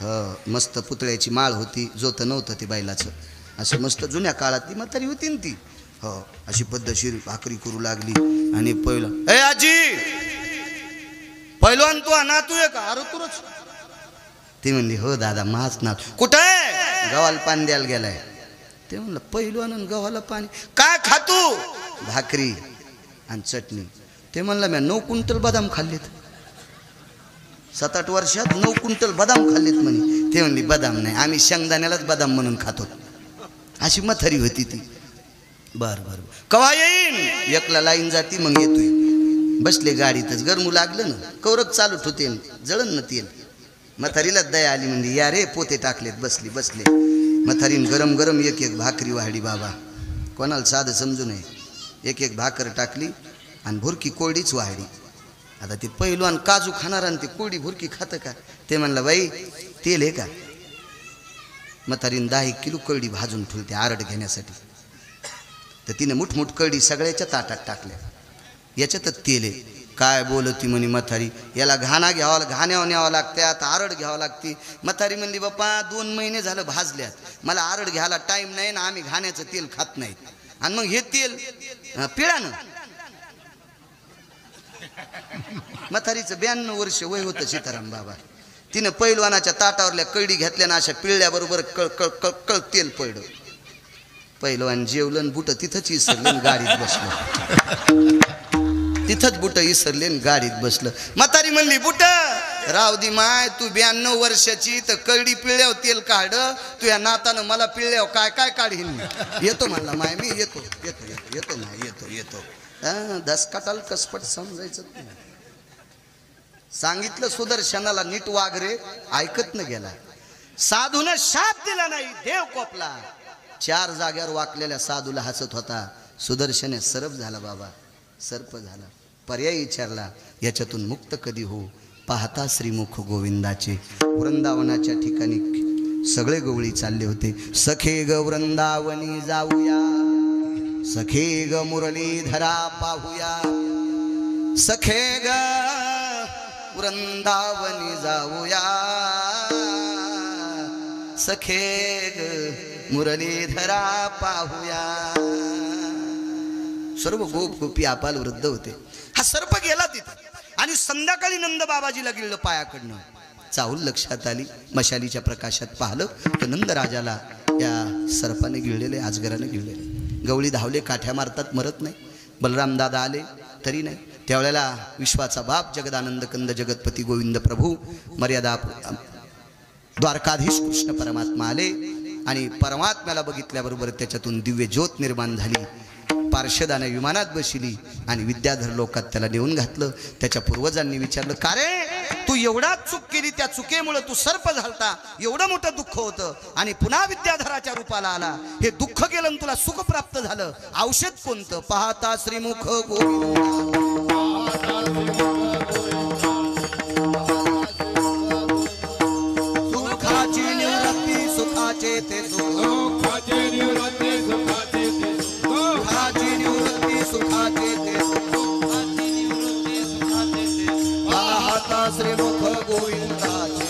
हो मस्त पुतळ्याची माळ होती, जोतं नव्हतं ते बैलाचं. असं मस्त जुन्या काळात ती म्हातारी होती ना ती, हो अशी पद्धतशीर भाकरी करू लागली. आणि पहिलं, ए आजी पहिलवान तू नातू आहे का? अरे तुरच. ती म्हणली, हो दादा माझ नातू. कुठे? गव्हाला पाणी द्यायला गेलाय. ते म्हणलं पहिलवान गव्हाला पाणी काय खातू? भाकरी आणि चटणी. ते म्हणलं मी 9 क्विंटल बदाम खाल्लेत, 7-8 वर्षात 9 क्विंटल बदाम खाल्लेत म्हणे. ते म्हणली बदाम नाही, आम्ही शेंगदाण्यालाच बदाम म्हणून खातो. अशी म्हातारी होती ती. बर बर कवा येईन? एकला लाईन जाती, मग येतोय. बसले गाडीतच, गरमू लागलं ना, कौरक चालू ठेवते, जळण न तेल. म्हातारीला दया आली, म्हणजे या रे पोते टाकलेत. बसले बसले म्हातारीन गरम गरम एक एक भाकरी वाढली. बाबा कोणाला साधं समजू नये. एक एक भाकर टाकली आणि भुरकी कोरडीच वाढली. आता ते पहिलवान काजू खाणार आणि ते कोरडी भुरकी खातं का? ते म्हणलं बाई तेल आहे का? म्हातारीन 10 किलो कळडी भाजून ठेवते आरड घेण्यासाठी. तर तिने मुठमुठ कळडी सगळ्याच्या ताटात टाकल्या. याच्यातच तेल आहे. काय बोलती म्हणे म्हातारी, याला घाण्यावर न्यावं लागते, आता आरड घ्यावं लागते. म्हातारी म्हणली बाप्पा 2 महिने झालं भाजल्यात, मला आरड घ्यायला टाईम नाही ना, आम्ही घाण्याचं तेल खात नाहीत. आणि मग हे तेल पिळानं. म्हातारीचं 92 वर्ष वय होतं सीताराम बाबा. तिनं पैलवानाच्या ताटावरल्या कळडी घेतल्या ना, अशा पिळल्याबरोबर कळ कळ कळ कळ तेल पडलं. पैलवान जेवलं, बुट तिथंच इसरले, गाडीत बसलं. तिथंच बुट इसरले, गाडीत बसलं. म्हातारी म्हणली बुट राव दी माय, तू 92 वर्षाची, तर कळडी पिळल्यावर तेल काढ. तू या नातानं मला पिळल्यावर काय काय काढीन. येतो म्हणला माय, मी येतो येतो येतो येतो ना, येतो येतो. 10 काटाल कसपट समजायचं. सांगितलं सुदर्शनाला नीट वाग रे, ऐकत न गेला. साधून शाप दिला नाही, देव कोपला. 4 जाग्यावर वाकलेल्या साधूला हसत होता. सुदर्शने सरप झाला बाबा, सर्प झाला. पर्याय विचारला, याच्यातून मुक्त कधी हो? पाहता श्रीमुख गोविंदाचे. वृंदावनाच्या ठिकाणी सगळे गवळी चालले होते. सखे ग वृंदावनी जाऊया, सखे ग मुरलीधरा पाहूया, सखे ग वृंदावनी जाऊया, सखे ग मुरलीधरा पाहूया. सर्व गोप गोपी आपाल वृद्ध होते. हा सर्प गेला तिथे आणि संध्याकाळी नंद बाबाजीला गिळलं पायाकडनं. चाहूल लक्षात आली, मशालीच्या प्रकाशात पाहिलं तर नंद राजाला या सर्पाने गिळलेले, अजगराने गिळलेले. गवळी धावले, काठ्या मारतात, मरत नाही. बलराम दादा आले तरी नाही. त्यावेळेला विश्वाचा बाप जगदानंद कंद जगतपती गोविंद प्रभू मर्यादा द्वारकाधीश कृष्ण परमात्मा आले आणि परमात्म्याला बघितल्याबरोबर त्याच्यातून दिव्य ज्योत निर्माण झाली. पार्षदाने विमानात बसली आणि विद्याधर लोकात त्याला नेऊन घातलं. त्याच्या पूर्वजांनी विचारलं, का रे तू एवढा चूक केली, त्या चुकीमुळे तू सर्प झालता, एवढं मोठं दुःख होतं आणि पुन्हा विद्याधराच्या रूपाला आला, हे दुःख गेलं आणि तुला सुख प्राप्त झालं, औषध कोणतं? पाहता श्रीमुख गोविंद. सुखाची निवृत्ती सुखाचे ते सुख, श्रीमुख गोविंदाचे.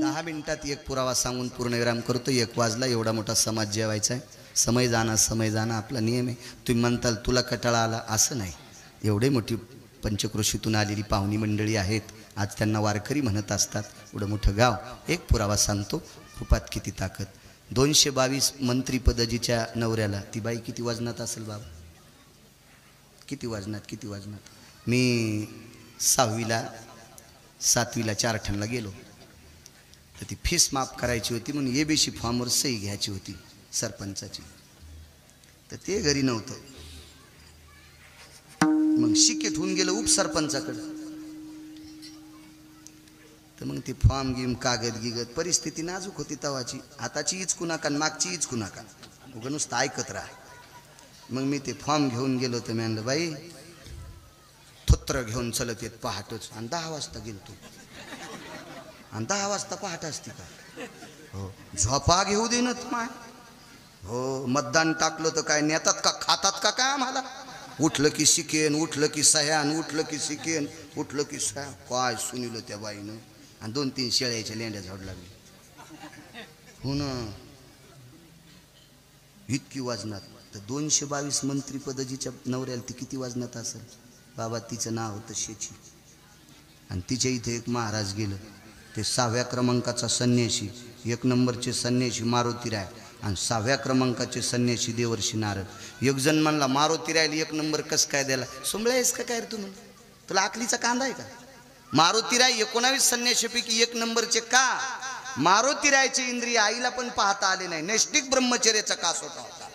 10 मिनिटात एक पुरावा सांगून पूर्णविराम करतो. 1 वाजला, एवढा मोठा समाज जेवायचा आहे. समय जाणं आपला नियम आहे. तुम्ही म्हणताल तुला कटाळा आला, असं नाही. एवढे मोठी पंचक्रोशीतून आलेली पाहुणी मंडळी आहेत, आज त्यांना वारकरी म्हणत असतात. एवढं मोठं गाव. एक पुरावा सांगतो, रूपात किती ताकद. 222 मंत्रीपदजीच्या नवऱ्याला ती बाई किती वजनात असेल बाबा? किती वजनात? मी 6वीला 7वीला 4 ठणला गेलो, तर ती फीस माफ करायची होती म्हणून एबीसी फॉर्मवर सही घ्यायची होती सरपंचाची. तर ते घरी नव्हतं. मग शिकेट होऊन गेलं उपसरपंचाकडं. तर मग ते फॉर्म गिम कागद गिगत, परिस्थिती नाजूक होती तवाची. आताची इचकू नका, मागची इचकू नका, उगा नुसतं ऐकत राहा. मग मी ते फॉर्म घेऊन गेलो. तर मी म्हणलं बाई थुत्र घेऊन चलत येत पहाटच, आणि 10 वाजता गेलतो. आणि 10 वाजता पहाट असती का? हो, झोपा घेऊ दे ना माय. हो, मतदान टाकलं तर काय नेतात का, खातात का काय आम्हाला? उठलं की शिकेन, उठलं की सह्यान, उठलं की शिकेन, उठलं की सह्या. काय सुनिलं त्या बाईनं. आणि 2-3 शेळ्याच्या लेंड्या झाड लागली. हो ना, इतकी वाजनात. तर 222 मंत्रीपदजीच्या नवऱ्याला ती किती वाजनात असेल बाबा? तिचं नाव होतं शेची. आणि तिच्या इथे एक महाराज गेलं. ते 6व्या क्रमांकाचा संन्यासी, 1 नंबरचे संन्यासी मारुतीराय आणि 6व्या क्रमांकाचे संन्यासी देवर्षी नारद। एक जण म्हणला मारुतीरायला 1 नंबर कस काय द्यायला, सुंबळे आहेस का काय रे तुम्ही, तुला आकलीचा कांदा आहे का? मारुतीराय 19 संन्याशीपैकी 1 नंबरचे का? मारुतीरायचे इंद्रिय आईला पण पाहता आले नाही, नैष्ठिक ब्रह्मचर्याचा कासोटा होता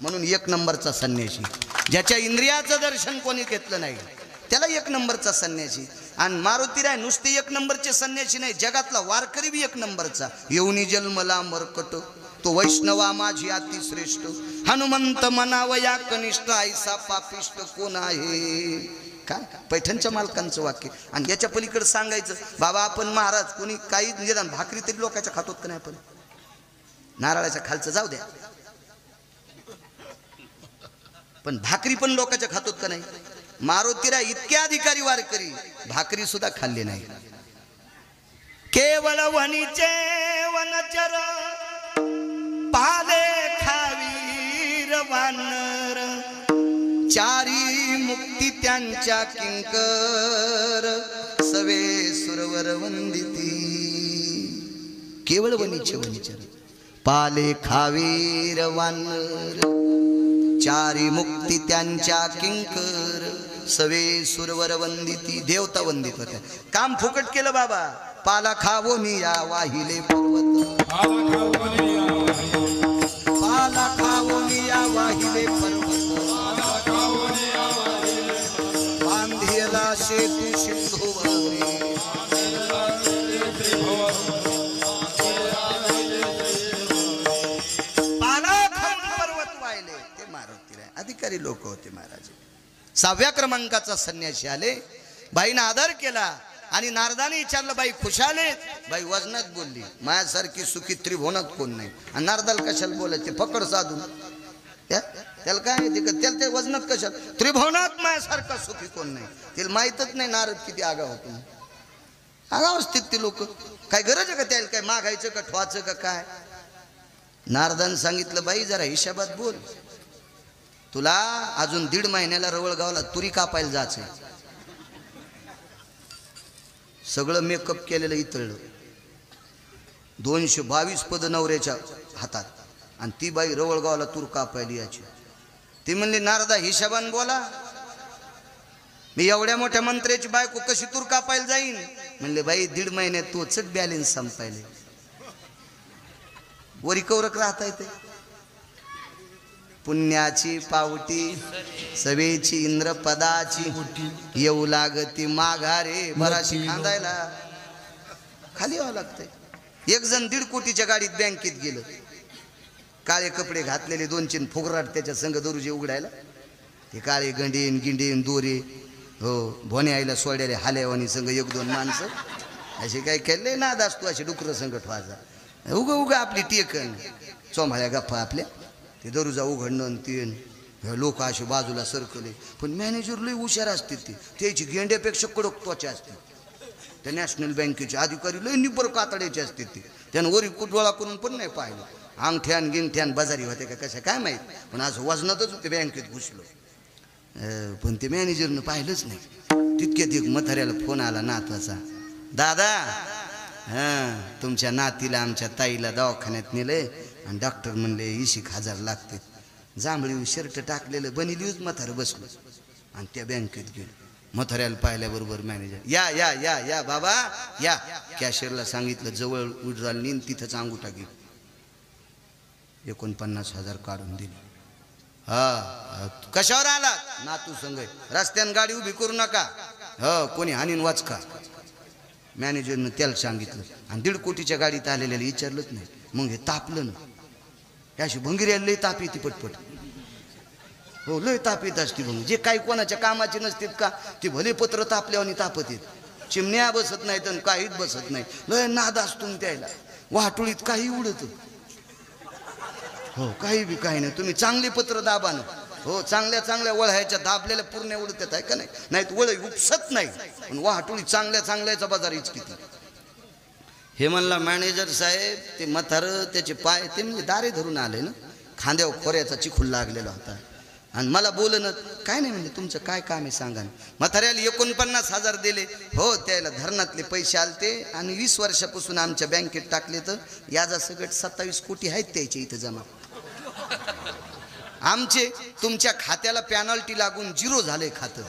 म्हणून 1 नंबरचा संन्यासी। ज्याच्या इंद्रियाचं दर्शन कोणी घेतलं नाही त्याला 1 नंबरचा संन्यासी। आणि मारुतीराय नुसते 1 नंबरचे संन्यासी नाही, जगातला वारकरी बी 1 नंबरचा। येऊनी जन्मला मरकट तो वैष्णवा माझी अति श्रेष्ठ, हनुमंत मनावया कनिष्ठ ऐसा पापिष्ट कोण आहे। काय पैठणच्या मालकांचं वाक्य। आणि याच्या पलीकडे सांगायचं बाबा आपण महाराज कोणी काही निदान भाकरी तरी लोकांच्या खातोत का नाही, आपण नारळाच्या खालचं जाऊ द्या पण भाकरी पण लोकांच्या खातोत का नाही? मारुतीराय इतके अधिकारी वारकरी भाकरी सुद्धा खाल्ले नाही। केवळ वनीचे वनचर पाले खावीर वानर, चारी मुक्ती त्यांच्या किंकर सवे सुरवर वंदिती। केवळ वनीचे वनीचर पाले खावीर वानर, चारी मुक्ती त्यांच्या किंकर सवे सुरवर वंदिती। देवता वंदित होत्या, काम फुकट केलं बाबा। पाला खावोनी या वाहिले पर्वत, पाला खावोनी या वाहिले पर्वत, बांधियला शेतू सिंधुवरी, अधिकारी लोक होते महाराज। 6व्या क्रमांकाचा संन्यासी आले, बाईनं आदर केला आणि नारदाने विचारलं बाई खुशाले? बाई वजनात बोलली, माझ्यासारखी सुखी त्रिभुवनात कोण नाही। आणि नारदाला कशाला बोलायचे, फकड साधून त्याला काय त्याला ते वजनात कशाला, त्रिभुवनात माझ्यासारखा सुखी कोण नाही। त्याला माहीतच नाही नारद किती आगाव होतो, आगाव असतात ते लोक। काय गरज आहे का त्याला काय मागायचं का ठवाचं का काय? नारदाने सांगितलं बाई जरा हिशाबात बोल, तुला अजून 1.5 महिन्याला रवळगावला तुरी कापायला जायचंय। सगळं मेकअप केलेलं इतळलं, 222 पद नवऱ्याच्या हातात आणि ती बाई रवळगावला तूर कापायला यायची। ती म्हणली नारदा हिशाबान बोला, मी एवढ्या मोठ्या मंत्र्याची बायको कशी तूर कापायला जाईन? म्हणले बाई 1.5 महिन्यात तोच बॅलेन्स संपायले, वरी कौरक राहता येते। पुण्याची पावटी सवेची इंद्रपदाची, येऊ लागती माघारे बराशी खांदायला, खाली यावं लागतंय। एक जण 1.5 कोटीच्या गाडीत बँकेत गेलं, काळे कपडे घातलेले 2-3 फुगराट त्याच्या संग दरुजे उघडायला, ते काळे गंडीन गिंडीन दोरे हो भोने आईला सोड्याले हाल्यावानी संग 1-2 माणसं असे काय केले ना दासतो, असे डुकर संकट व्हायचा उगा आपली टेकन चोमाळ्या गप्पा आपल्या, ते दरुजा उघडणं तीन लोक असे बाजूला सरकले। पण मॅनेजर लई हुशार असते, त्याची गेंड्यापेक्षा कडक त्वचा असते। त्या नॅशनल बँकेचे अधिकारी लई निबर कातड्याचे असते, त्यानं वरी कुटवळा करून पण नाही पाहिलं, अंगठ्यान गिंठ्यान बाजारी होते का कशा काय माहीत, पण असं वजनातच ते बँकेत घुसलो। पण ते मॅनेजरनं पाहिलंच नाही। तितक्यात एक म्हाताऱ्याला फोन आला नाताचा, दादा तुमच्या नातीला आमच्या ताईला दवाखान्यात नेले आणि डॉक्टर म्हणले 80,000 लागते। जांभळी शर्ट टाकलेलं बनिलीच म्हातारं बसलो आणि त्या बँकेत गेलो। म्हाताऱ्याला पाहिल्याबरोबर मॅनेजर या या या या बाबा या, कॅशियरला सांगितलं जवळ उडराल नीन तिथंच अंगुठा घे, 49,000 काढून दिले। हा कशावर आला? नातू संग, रस्त्यान गाडी उभी करू नका, हो कोणी हानीन वाचका। मॅनेजरनं त्याला सांगितलं आणि 1.5 कोटीच्या गाडीत आलेल्याला विचारलंच नाही। मग हे तापलं ना, याशी भंगिऱ्याला लई ताप येते पटपट, हो लय ताप येत असते भंग, जे काही कोणाच्या कामाचे नसतात का ते भले पत्र तापल्यावर तापत येत, चिमण्या बसत नाहीत आणि काहीच बसत नाही, लय नाद असतो त्याला, वाटोळीत काही उडत हो काही बी काही नाही। तुम्ही चांगली पत्र दाबा ना, हो चांगल्या वळहायच्या दाबलेल्या पूर्ण उडत आहे का नाही, नाहीत वळ उपसत नाही, पण वाहटोळी चांगल्याचा बाजारीच किती। हे म्हणला मॅनेजर साहेब, ते म्हातारं त्याचे पाय ते म्हणजे दारे धरून आले ना, खांद्यावर खोऱ्याचा चिखूल लागलेला होता, आणि मला बोलणं काय नाही म्हणजे तुमचं काय काम आहे सांगा. म्हाताऱ्याला 49,000 दिले हो, त्याला धरणातले पैसे आलते आणि 20 वर्षापासून आमच्या बँकेत टाकले तर याचा सगट 27 कोटी आहेत त्याचे इथं जमा. आमचे तुमच्या खात्याला पॅनल्टी लागून 0 झाले खातं.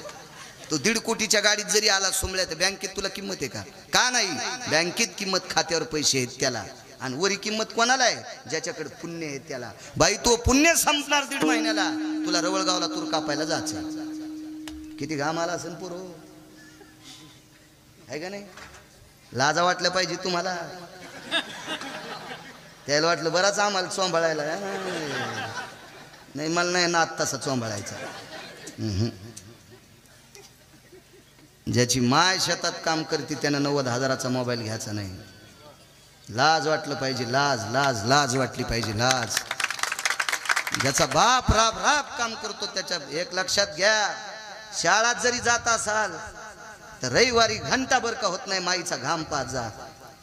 तो 1.5 कोटीच्या गाडीत जरी आला सोमळ्या तर बँकेत तुला किंमत आहे का? का नाही. बँकेत किंमत, खात्यावर पैसे आहेत त्याला. आणि वरी किंमत कोणाला आहे? ज्याच्याकडे पुण्य आहे त्याला. बाई तो पुण्य संपणार 1.5 महिन्याला, तुला रवळगावला तूर कापायला जायचं. किती घाम आला असेल पोरो, आहे का नाही? लाजा वाटलं पाहिजे तुम्हाला. त्याला वाटलं बराच आम्हाला चोंबाळायला. नाही मला नाही ना तसा चोंबाळायचा. ज्याची माय शेतात काम करते त्यानं 90,000चा मोबाईल घ्यायचा नाही. लाज वाटलं पाहिजे. लाज लाज लाज वाटली पाहिजे. लाज. ज्याचा बाप राब राब काम करतो त्याच्या एक लक्षात घ्या, शाळेत जरी जात असाल तर रविवारी घंटाभर का होत नाही माईचा घाम पाहत जा,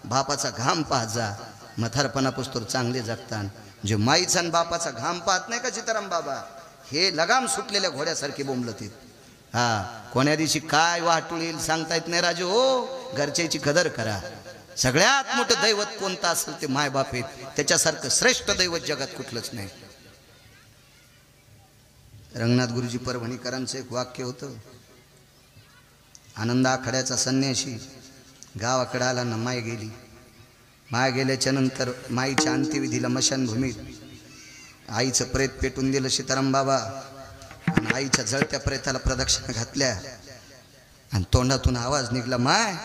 बापाचा घाम पाहत जा. म्हातारपणापुस्तोर चांगले जगतान. जे माईचा आणि बापाचा घाम पाहत नाही का सीताराम बाबा, हे लगाम सुटलेल्या घोड्यासारखे बोंबलतील. हा, कोण्या दिवशी काय वाटूळ येईल सांगता येत नाही राजू. हो, घरच्याची कदर करा. सगळ्यात मोठं दैवत कोणतं असेल ते मायबाप आहेत. त्याच्यासारखं श्रेष्ठ दैवत जगात कुठलंच नाही. रंगनाथ गुरुजी परभणीकरांचं एक वाक्य होतं, आनंद आखाड्याचा संन्यासी गावाकडे आला ना, माय गेली. माय गेल्याच्या नंतर माईच्या अंत्यविधीला मशानभूमीत आईचं प्रेत पेटून दिलं सीताराम बाबा. आणि आईच्या जळत्या प्रेताला प्रदक्षिणा घातल्या आणि तोंडातून आवाज निघला, माय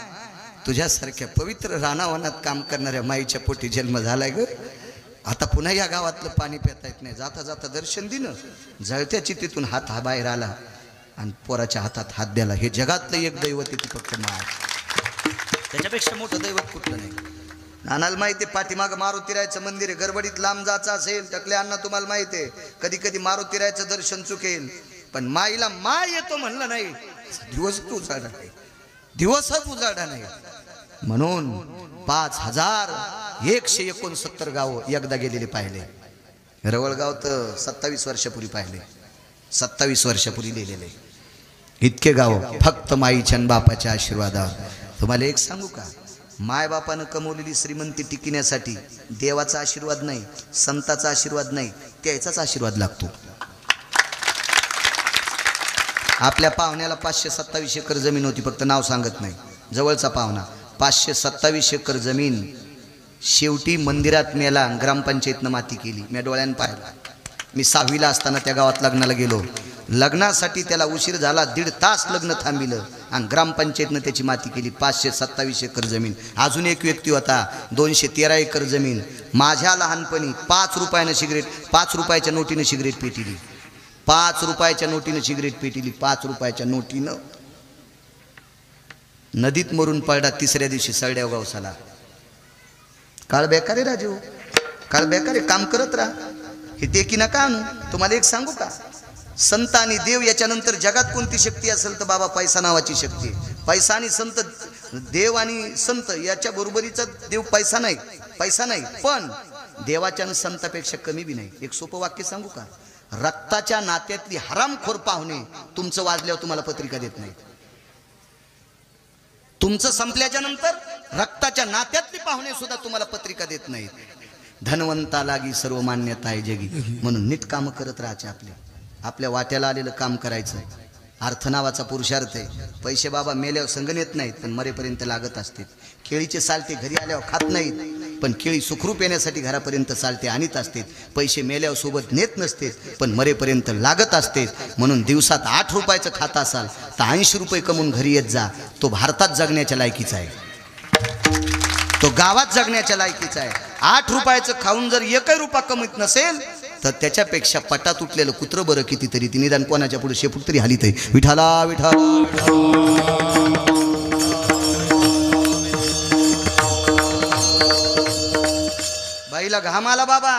तुझ्यासारख्या पवित्र रानावनात काम करणाऱ्या माईच्या पोटी जन्म झालाय ग. आता पुन्हा या गावातलं पाणी पिता येत नाही. जाता जाता दर्शन दिलं. जळत्या चितेतून हात बाहेर आला आणि पोराच्या हातात हात द्याला. हे जगातलं एक दैवत आहे ती फक्त माय. त्याच्यापेक्षा मोठं दैवत कुठलं नाही. नानाला माहिती आहे पाठीमागं मारुतीरायचं मंदिर आहे. गडबडीत लांब जायचं असेल टकले अण्णा तुम्हाला माहिती आहे, कधी कधी मारुतीरायचं दर्शन चुकेल. पण माईला माय येतो म्हणलं नाही, दिवसच उजाडा नाही. दिवसच उजाडा नाही. म्हणून 5,169 गाव एकदा गेलेले पाहिले. रवळगाव तर 27 वर्षापूर्वी पाहिले. 27 वर्षापूर्वी लिहिलेले इतके गाव फक्त माईच्या आणि बापाच्या आशीर्वादावर. तुम्हाला एक सांगू का, माय बापानं कमवलेली श्रीमंती टिकण्यासाठी देवाचा आशीर्वाद नाही, संताचा आशीर्वाद नाही, त्याचाच आशीर्वाद लागतो. आपल्या पाहुण्याला 527 एकर जमीन होती, फक्त नाव सांगत नाही. जवळचा पाहुणा 527 एकर जमीन शेवटी मंदिरात मेला. ग्रामपंचायतनं माती केली. मी डोळ्यानं पाहिला. मी 6वीला असताना त्या गावात लग्नाला गेलो. लग्नासाठी त्याला उशीर झाला, 1.5 तास लग्न थांबिलं आणि ग्रामपंचायतनं त्याची माती केली. 527 एकर जमीन. अजून एक व्यक्ती होता 213 एकर जमीन. माझ्या लहानपणी 5 रुपयानं सिगरेट, 5 रुपयाच्या नोटीनं सिगरेट पेटिली. 5 रुपयाच्या नोटीनं सिगरेट पेटिली. 5 रुपयाच्या नोटीनं. नदीत मरून पडला. 3ऱ्या दिवशी सळड्या गावसाला. काळ बेकार आहे राजू, काळ बेकार आहे. काम करत राहा. हे टेकी नका आणू. तुम्हाला एक सांगू का, संत आणि देव याच्यानंतर जगात कोणती शक्ती असेल तर बाबा पैसा नावाची शक्ती. पैसा आणि संत, देव आणि संत याच्या बरोबरीचा देव पैसा नाही. पैसा नाही, पण देवाच्या आणि संतापेक्षा कमी बी नाही. एक सोपं वाक्य सांगू का, रक्ताच्या नात्यातली हरामखोर पाहुणे तुमचं वाजल्यावर तुम्हाला पत्रिका देत नाही. तुमचं संपल्याच्या नंतर रक्ताच्या नात्यातली पाहुणे सुद्धा तुम्हाला पत्रिका देत नाहीत. धनवंता लागी सर्व मान्यता आहे जगी. म्हणून नीट कामं करत राहायचे. आपल्या वाट्याला आलेलं काम करायचं. अर्थ नावाचा पुरुषार्थ आहे. पैसे बाबा मेल्यावर संग नेत नाहीत, पण मरेपर्यंत लागत असते. केळीचे सालटे घरी आल्यावर खात नाहीत, पण केळी सुखरूप येण्यासाठी घरापर्यंत सालटे आणत असते. पैसे मेल्यावर सोबत नेत नसते, पण मरेपर्यंत लागत असते. म्हणून दिवसात 8 रुपयाचं खात असाल तर 80 रुपये कमवून घरी येत जा. तो भारतात जगण्याच्या लायकीचा आहे. तो गावात जगण्याच्या लायकीचा आहे. 8 रुपयाचं खाऊन जर 1 रुपया कमवत नसेल तर त्याच्यापेक्षा पटात उठलेलं कुत्र बरं कितीतरी. ती निदान कोणाच्या पुढे शेपूट तरी हालीत आहे. विठाला विठा. बाईला घाम आला बाबा.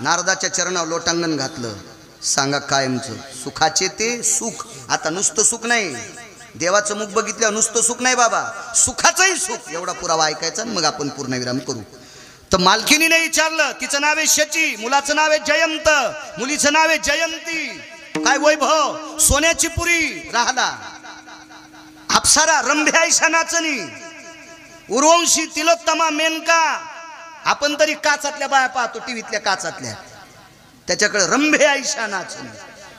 नारदाच्या चरणावर लोटांगण घातलं. सांगा कायमचं सुखाचे ते सुख. आता नुसतं सुख नाही, देवाचं मुख बघितल्यावर नुसतं सुख नाही बाबा, सुखाचंही सुख. एवढा पुरावा ऐकायचा आणि मग आपण पूर्णविराम करू. तर मालकिनीने विचारलं, तिचं नाव आहे शची, मुलाचं नाव आहे जयंत, मुलीचं नाव आहे जयंती. काय वैभव, सोन्याची पुरी राहला, अप्सरा रंभे आयशा नाचणी, उर्वंशी तिलोत्तमा मेनका. आपण तरी काचातल्या बाया पाहतो, टीव्हीतल्या काचातल्या, त्याच्याकडे रंभे आयशा नाचणी.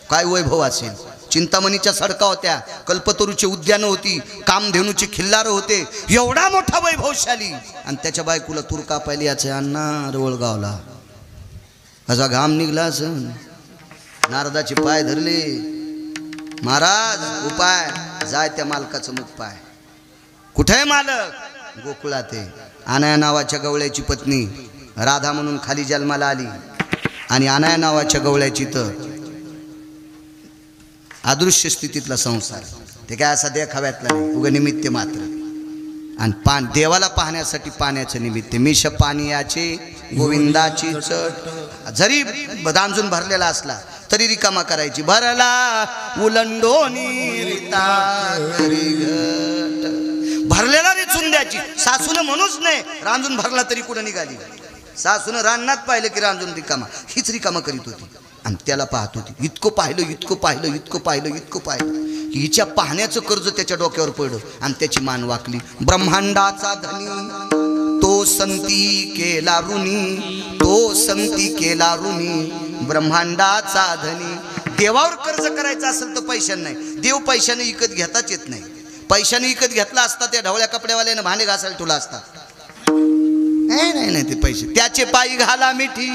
काय वैभव असेल. चिंतामणीच्या सडका होत्या, कल्पतरूची उद्यान होती, कामधेनूची खिल्लार होते, एवढा मोठा वैभवशाली. आणि त्याच्या बायकोला तूर कापायला याचे अण्णा रवळगावला. असा घाम निघला असं, नारदाचे पाय धरले, महाराज उपाय, जाय त्या मालकाचं मुख पाय. कुठे मालक? गोकुळात आहे. अनाया नावाच्या गवळ्याची पत्नी राधा म्हणून खाली जन्माला आली, आणि अनाया नावाच्या गवळ्याची तर अदृश्य स्थितीतला संसार. ते काय असा देखाव्यातला नाही, उगा निमित्त मात्र. आणि देवाला पाहण्यासाठी पाण्याचं निमित्त. मिश पानियाचे गोविंदाची चट, जरी दांजून भरलेला असला तरी रिकामा करायची. भरला उलंडोनी रिता करी घट, भरलेला रिचून द्यायची. सासून म्हणूच नाही, रांजून भरला तरी कुठं निघाली. सासून रानात पाहिलं की रांजून रिकामा, हीच रिकामा करीत होती. आणि त्याला पाहत होती. इतकं पाहिलं, इतकं पाहिलं, इतकं पाहिलं, इतकं पाहिलं की हिच्या पाहण्याचं कर्ज त्याच्या डोक्यावर पडलं आणि त्याची मान वाकली. ब्रह्मांडाचा धनी तो संती केला ऋणी, तो संती केला ऋणी, ब्रह्मांडाचा धनी. देवावर कर्ज करायचं असेल तर पैशाने नाही, देव पैशाने विकत घेताच येत नाही. पैशाने विकत घेतला असता त्या ढवळ्या कपड्यावाल्यानं भांडे घासायला तुला असता. नाही नाही नाही, ते पैसे त्याचे पायी घाला मिठी,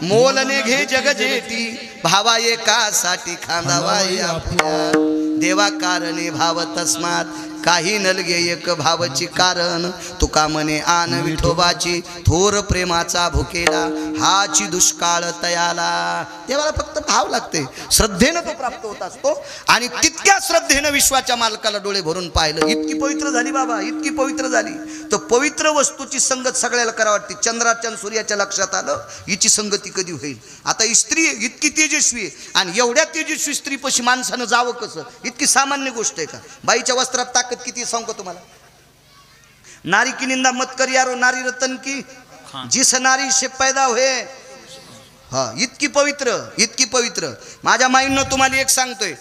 मोलने घे जग जेठी, भावा एकासाठी खांदावाई आपल्या. देवा कारणे भाव तस्मात, काही नलगे एक भावची कारण. तुका म्हणे आन विठोबाची, थोर प्रेमाचा भुकेला, हाची दुष्काळ तयाला. देवाला फक्त भाव लागते, श्रद्धेनं तो प्राप्त होत असतो. आणि तितक्या श्रद्धेनं विश्वाच्या मालकाला डोळे भरून पाहिलं. इतकी पवित्र झाली बाबा, इतकी पवित्र झाली. तर पवित्र वस्तूची संगत सगळ्याला करा वाटते. चंद्राच्या सूर्याच्या लक्षात आलं हिची संगती कधी होईल. आता ही स्त्री इतकी तेजस्वी आहे, आणि एवढ्या तेजस्वी स्त्रीपाशी माणसानं जावं कसं, इतकी सामान्य गोष्ट आहे का? बाईच्या वस्त्रात ताकद किती सांगतो तुम्हाला. नारी की निंदा मत कर यारो, नारी रतन की जिस नारी से पैदा हुए. हा, इतकी पवित्र, इतकी पवित्र. माझ्या माईंनं तुम्हाला एक सांगतोय,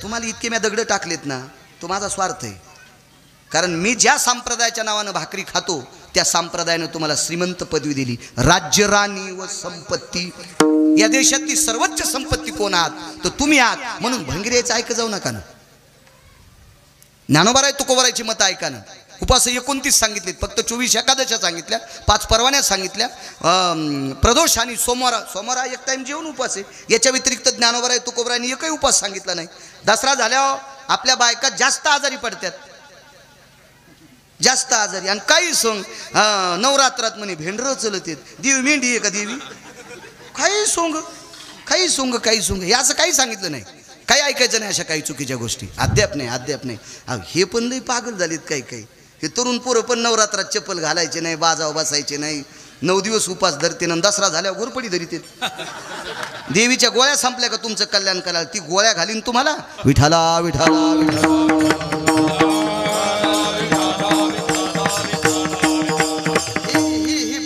तुम्हाला इतके मी दगड टाकलेत ना, तो माझा स्वार्थ आहे. कारण मी ज्या संप्रदायाच्या नावानं भाकरी खातो त्या संप्रदायानं तुम्हाला श्रीमंत पदवी दिली, राज्य, राणी व संपत्ती. या देशातली सर्वोच्च संपत्ती कोण आहात तर तुम्ही आहात. म्हणून भंगीरेचं ऐक जाऊ नका ना. ज्ञानोबाराय तुकोबारायची मतं ऐका ना. उपास 29 सांगितलेत, फक्त 24 एकादशा सांगितल्या, 5 परवान्या सांगितल्या, प्रदोष आणि सोमवार एक टाइम जेवण उपास आहे. याच्या व्यतिरिक्त ज्ञानोबाराय तुकोबारायनी एकही उपास सांगितला नाही. दसरा झाल्यावर आपल्या बायका जास्त आजारी पडतात, जास्त आजारी. आणि काही सोंग नवरात्रात म्हणे भेंडरं चलत येत, देवी मेंढी आहे का देवी, काही सोंग, काही सोंग, काही सोंग. हे असं काही सांगितलं नाही, काही ऐकायचं नाही. अशा काही चुकीच्या गोष्टी अद्याप नाही, अद्याप नाही. हे पण लई पागल झालेत काही काही. हे तरुण पोरं पण नवरात्रात चप्पल घालायचे नाही, बाजाव बसायचे नाही, 9 दिवस उपास धरते ना, दसरा झाल्यावर घोरपडी धरीत. देवीच्या गोळ्या संपल्या का तुमचं कल्याण कराल, ती गोळ्या घालीन तुम्हाला. विठाला विठाला विठाला,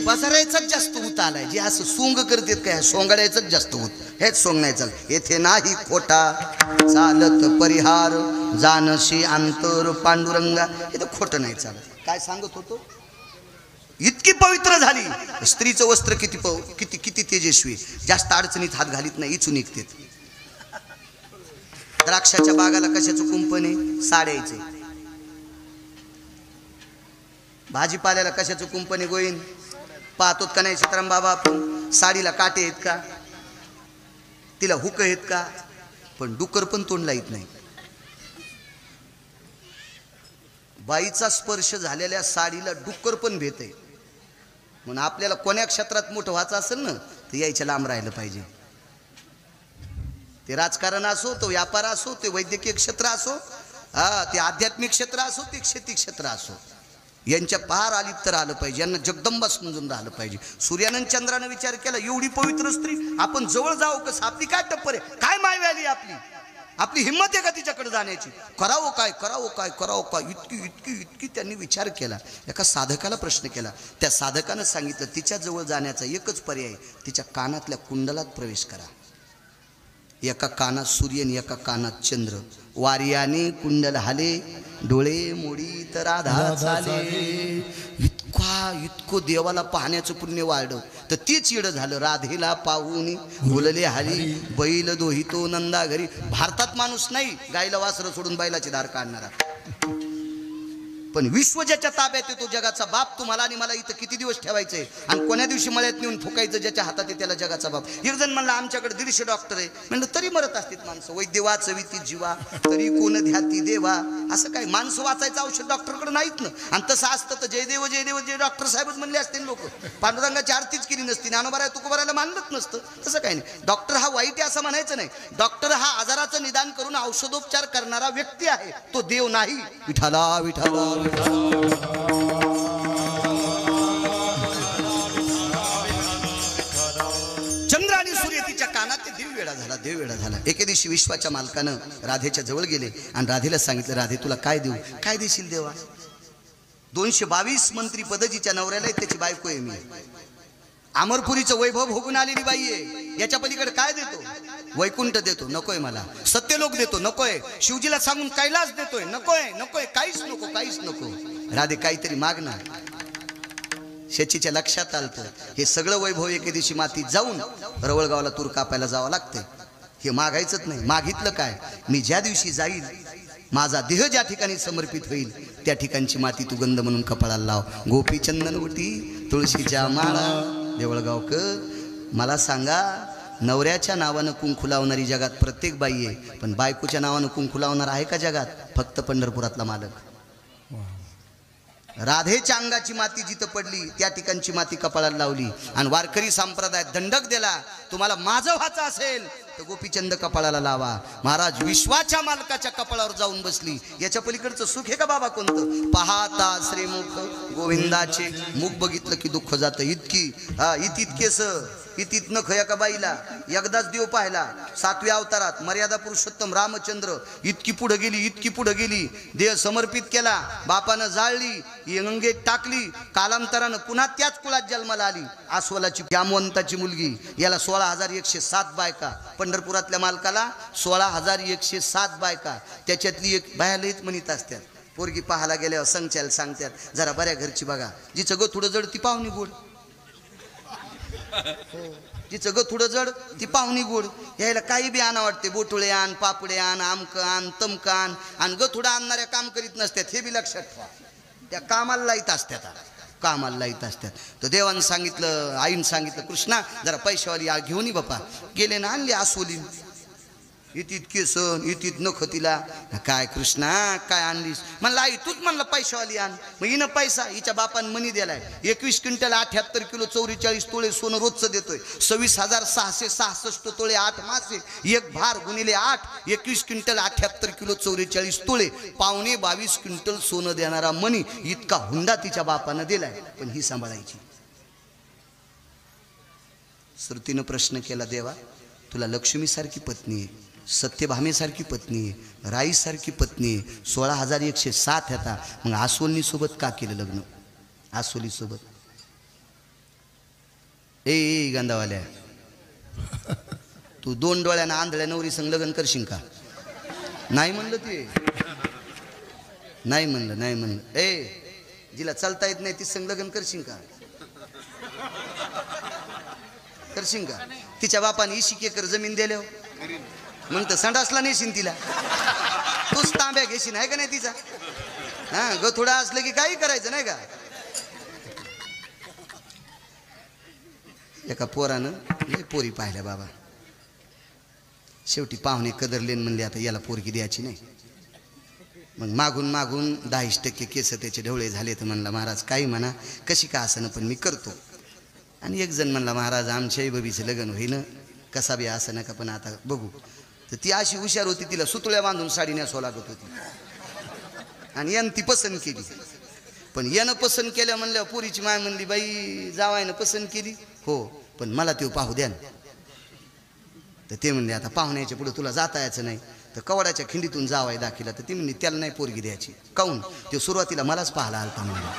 बसरायचाच जास्त होत आलाय. जे असं सोंग करतात काय, सोंगाड्याचंच जास्त होत. हेच सोंग नाही चाल. येथे नाही खोटा चालत परिहार, जानशी अंतर पांडुरंगा, हे तर खोटं नाही चालत. काय सांगत होतो, इतकी पवित्र झाली. स्त्रीचं वस्त्र किती किती किती तेजस्वी, जास्त अडचणीत हात घालीत नाही, इचून निघते. द्राक्षाच्या बागाला कशाचं कुंपण आहे, साड्याचे. भाजीपाल्याला कशाचं कुंपण आहे, गोईन पाहतोत का नाही सीताराम बाबा आपण. साडीला काटे आहेत का, तिला हुक आहेत का, पण डुक्कर पण तोंड लाईत नाही. बाईचा स्पर्श झालेल्या साडीला डुक्कर पण भेट आहे. म्हणून आपल्याला कोण्या क्षेत्रात मोठं व्हायचं असेल ना, तर यायच्या लांब राहिलं पाहिजे. ते राजकारण असो, तो व्यापार असो, ते वैद्यकीय क्षेत्र असो, ते आध्यात्मिक क्षेत्र असो, ते शेती क्षेत्र असो, यांच्या पार अलिप्त राहिलं पाहिजे. यांना जगदंबा समजून राहिलं पाहिजे. सूर्यानं चंद्रानं विचार केला, एवढी पवित्र स्त्री आपण जवळ जाऊ कसं, आपली काय टप्पर आहे, काय मायव्याली आपली, आपली हिंमत आहे का तिच्याकडे जाण्याची, करावं काय, करावं काय, करावं काय. इतकी इतकी इतकी त्यांनी विचार केला. एका साधकाला प्रश्न केला. त्या साधकानं सांगितलं, तिच्या जवळ जाण्याचा एकच पर्याय, तिच्या कानातल्या कुंडलात प्रवेश करा. एका कानात सूर्य आणि एका कानात चंद्र, वार्याने कुंडल हाले, डोळे मोडी तर राधा चाले. इतकं देवाला पाहण्याचं पुण्य वाढलं. तर तीच इड झालं, राधेला पाहून बोलले हरी, बैल दोहितो नंदा घरी. भारतात माणूस नाही गायला वासरं सोडून बैलाची धार काढणारा, पण विश्व ज्याच्या ताब्यात येतो, जगाचा बाप तुम्हाला आणि मला इथं किती दिवस ठेवायचंय आणि कोण्या दिवशी मळ्यात नेऊन फुकायचं, ज्याच्या हातात आहे त्याला जगाचा बाप. एक जण म्हणला आमच्याकडे 150 डॉक्टर आहे. म्हणलं तरी मरत असतील माणसं. वैद्य वाचविती जीवा तरी कोण ध्याती देवा. असं काय माणसं वाचायचं औषध डॉक्टरकडे नाहीत ना. आणि तसं असतं तर जयदेव जयदेव जे डॉक्टर साहेबच म्हणले असतील लोक, पांडुरंगाची आरतीच केली नसती, ज्ञानोबाराय तुकोबारायला मानलंच नसतं. तसं काही नाही. डॉक्टर हा वाईट आहे असं म्हणायचं नाही. डॉक्टर हा आजाराचं निदान करून औषधोपचार करणारा व्यक्ती आहे, तो देव नाही. विठाला विठाला चंद्र आणि सूर्य तिच्या कानात. ते देव वेडा झाला, देव वेडा झाला. एके दिवशी विश्वाच्या मालकानं राधेच्या जवळ गेले आणि राधेला सांगितलं, राधे तुला काय देऊ? काय देशील देवा? 222 मंत्री पद जिच्या नवऱ्याला आहे त्याची बायको आहे मी. अमरपुरीचं वैभव भोगून आलेली बाई आहे. याच्या पलीकडे काय देतो? वैकुंठ देतो, नकोय मला. सत्यलोक देतो, नकोय. शिवजीला सांगून कैलास देतोय, नकोय नकोय. काहीच नको, काहीच नको. राधे काहीतरी माग ना. शेचीच्या लक्षात आलं हे सगळं वैभव एके दिवशी मातीत जाऊन रवळगावला तूर कापायला जावं लागते. हे मागायचंच नाही. मागितलं काय? मी ज्या दिवशी जाईल, माझा देह ज्या ठिकाणी समर्पित होईल त्या ठिकाणची माती तू गंध म्हणून कपाळाला लाव. गोपी चंदन उटी तुळशीच्या माळा. देवळगावकर मला सांगा, नवऱ्याच्या नावानं कुंकू लावणारी जगात प्रत्येक बाई आहे, पण बायकोच्या नावानं कुंकू लावणार आहे का जगात? फक्त पंढरपुरातला मालक. राधेच्या अंगाची माती जिथं पडली त्या ठिकाणची माती कपाळाला लावली आणि वारकरी संप्रदायात दंडक दिला, तुम्हाला माझं व्हायचं असेल तर गोपीचंद कपाळाला लावा. महाराज विश्वाच्या मालकाच्या कपाळावर जाऊन बसली. याच्या पलीकडचं सुख आहे का बाबा कोणतं? पाहता श्रीमुख गोविंदाचे मुख बघितलं की दुःख जातं. इतकेस इतीत नख एका बाईला एकदाच देव पाहिला 7व्या अवतारात मर्यादा पुरुषोत्तम रामचंद्र. इतकी पुढे गेली, इतकी पुढे गेली, देह समर्पित केला, बापानं जाळली, अंगेत टाकली. कालांतरानं पुन्हा त्याच कुळात जन्माला आली. आस्वलाची जामवंताची मुलगी. याला 16,107 बायका. पंढरपुरातल्या मालकाला 16,107 बायका. त्याच्यातली एक बाया लईत म्हणीत असतात. पोरगी पाहायला गेल्यावर संचायला सांगतात जरा बऱ्या घरची बघा, जिचं ग थोडं जड ती पाहुणी गोड, जिचं ग थोडं जड ती पाहुणी गोड. यायला काही बी आणा वाटते, बोटुळे आण, पापडे आण, आमक आण, तमक आण. आणि ग थोडं आणणाऱ्या काम करीत नसतात, हे बी लक्षात ठेवा. त्या कामाला लाईत असतात, कामाला लाईत असतात. तर देवानं सांगितलं, आईनं सांगितलं, कृष्णा जरा पैशावाली घेऊन ये बापा. गेले ना आणली आसोली. इतीत केसन, इतीत नख तिला. काय कृष्णा काय आणलीस? म्हणलं आई तूच म्हणलं पैशावाली आण. मग हिनं पैसा, हिच्या बापानं मनी दिलाय. 21 क्विंटल 78 किलो 44 तोळे सोनं रोजचं देतोय. 26,666 तोळे 8 मासे, एक भार गुणिले 8, 21 क्विंटल 78 किलो 44 तोळे, पावणे 22 क्विंटल सोनं देणारा मनी. इतका हुंडा तिच्या बापानं दिलाय, पण ही सांभाळायची. श्रुतीनं प्रश्न केला, देवा तुला लक्ष्मीसारखी पत्नी आहे, सत्यभामेसारखी पत्नी आहे, राईसारखी पत्नी आहे, 16,107 होता, मग आसोलनी सोबत का केलं लग्न? आसोली सोबत. ए गांधावाल्या, तू 2 डोळ्यानं आंधळ्या नवरी संग लग्न करशील का? नाही म्हणलं ते, नाही म्हणलं, नाही म्हणलं. ए जिला चालता येत नाही ती संग लग्न करशील का? करशील का? तिच्या बापाने 20 एकर जमीन दिल्या, मग तर संडासला नेशील तिला. तूच तांब्या घेशील आहे का नाही तिचा? हा गथुडा असलं की काही करायचं नाही का? एका पोरानं पोरी पाहिल्या बाबा. शेवटी पाहुणे कदरलेन म्हणले आता याला पोरगी द्यायची नाही. मग मागून मागून 10% केस त्याचे ढवळे झाले. तर म्हणला महाराज काही म्हणा, कशी का असं पण मी करतो. आणि एक जण म्हणला महाराज आमच्याही बबीचं लग्न होईन, कसा बी असं नका पण आता बघू. तर ती अशी हुशार होती, तिला सुतळ्या बांधून साडी नेसवा लागत होती. आणि यानं ती पसंत केली. पण यानं पसंत केल्या म्हणल्यावर पोरीची माय म्हणली बाई जावायनं पसंत केली हो, पण मला ते पाहू द्या. तर ते म्हणले आता पाहुण्याच्या पुढे तुला जाता यायचं नाही. तर कवडाच्या खिंडीतून जावाय दाखिला. तर ती म्हणली त्याला नाही पोरगी द्यायची. काऊन? ते सुरुवातीला मलाच पाहायला आलता म्हणलं.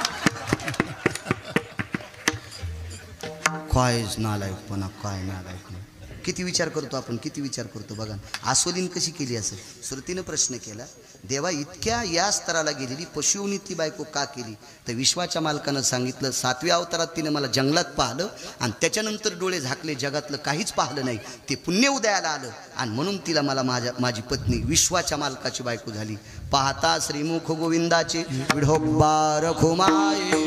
कायच नालायकपणा, काय नालायक. किती विचार करतो आपण, किती विचार करतो बघा. आसोलीन कशी केली असेल. श्रुतीनं प्रश्न केला, देवा इतक्या या स्तराला गेलेली पशुवनी ती बायको का केली. तर विश्वाच्या मालकानं सांगितलं 7व्या अवतारात तिनं मला जंगलात पाहिलं आणि त्याच्यानंतर डोळे झाकले, जगातलं काहीच पाहिलं नाही, ते पुण्य उदयाला आलं आणि म्हणून तिला मला माझी पत्नी विश्वाच्या मालकाची बायको झाली. पाहता श्रीमुख गोविंदाचे विढोबार खुमाये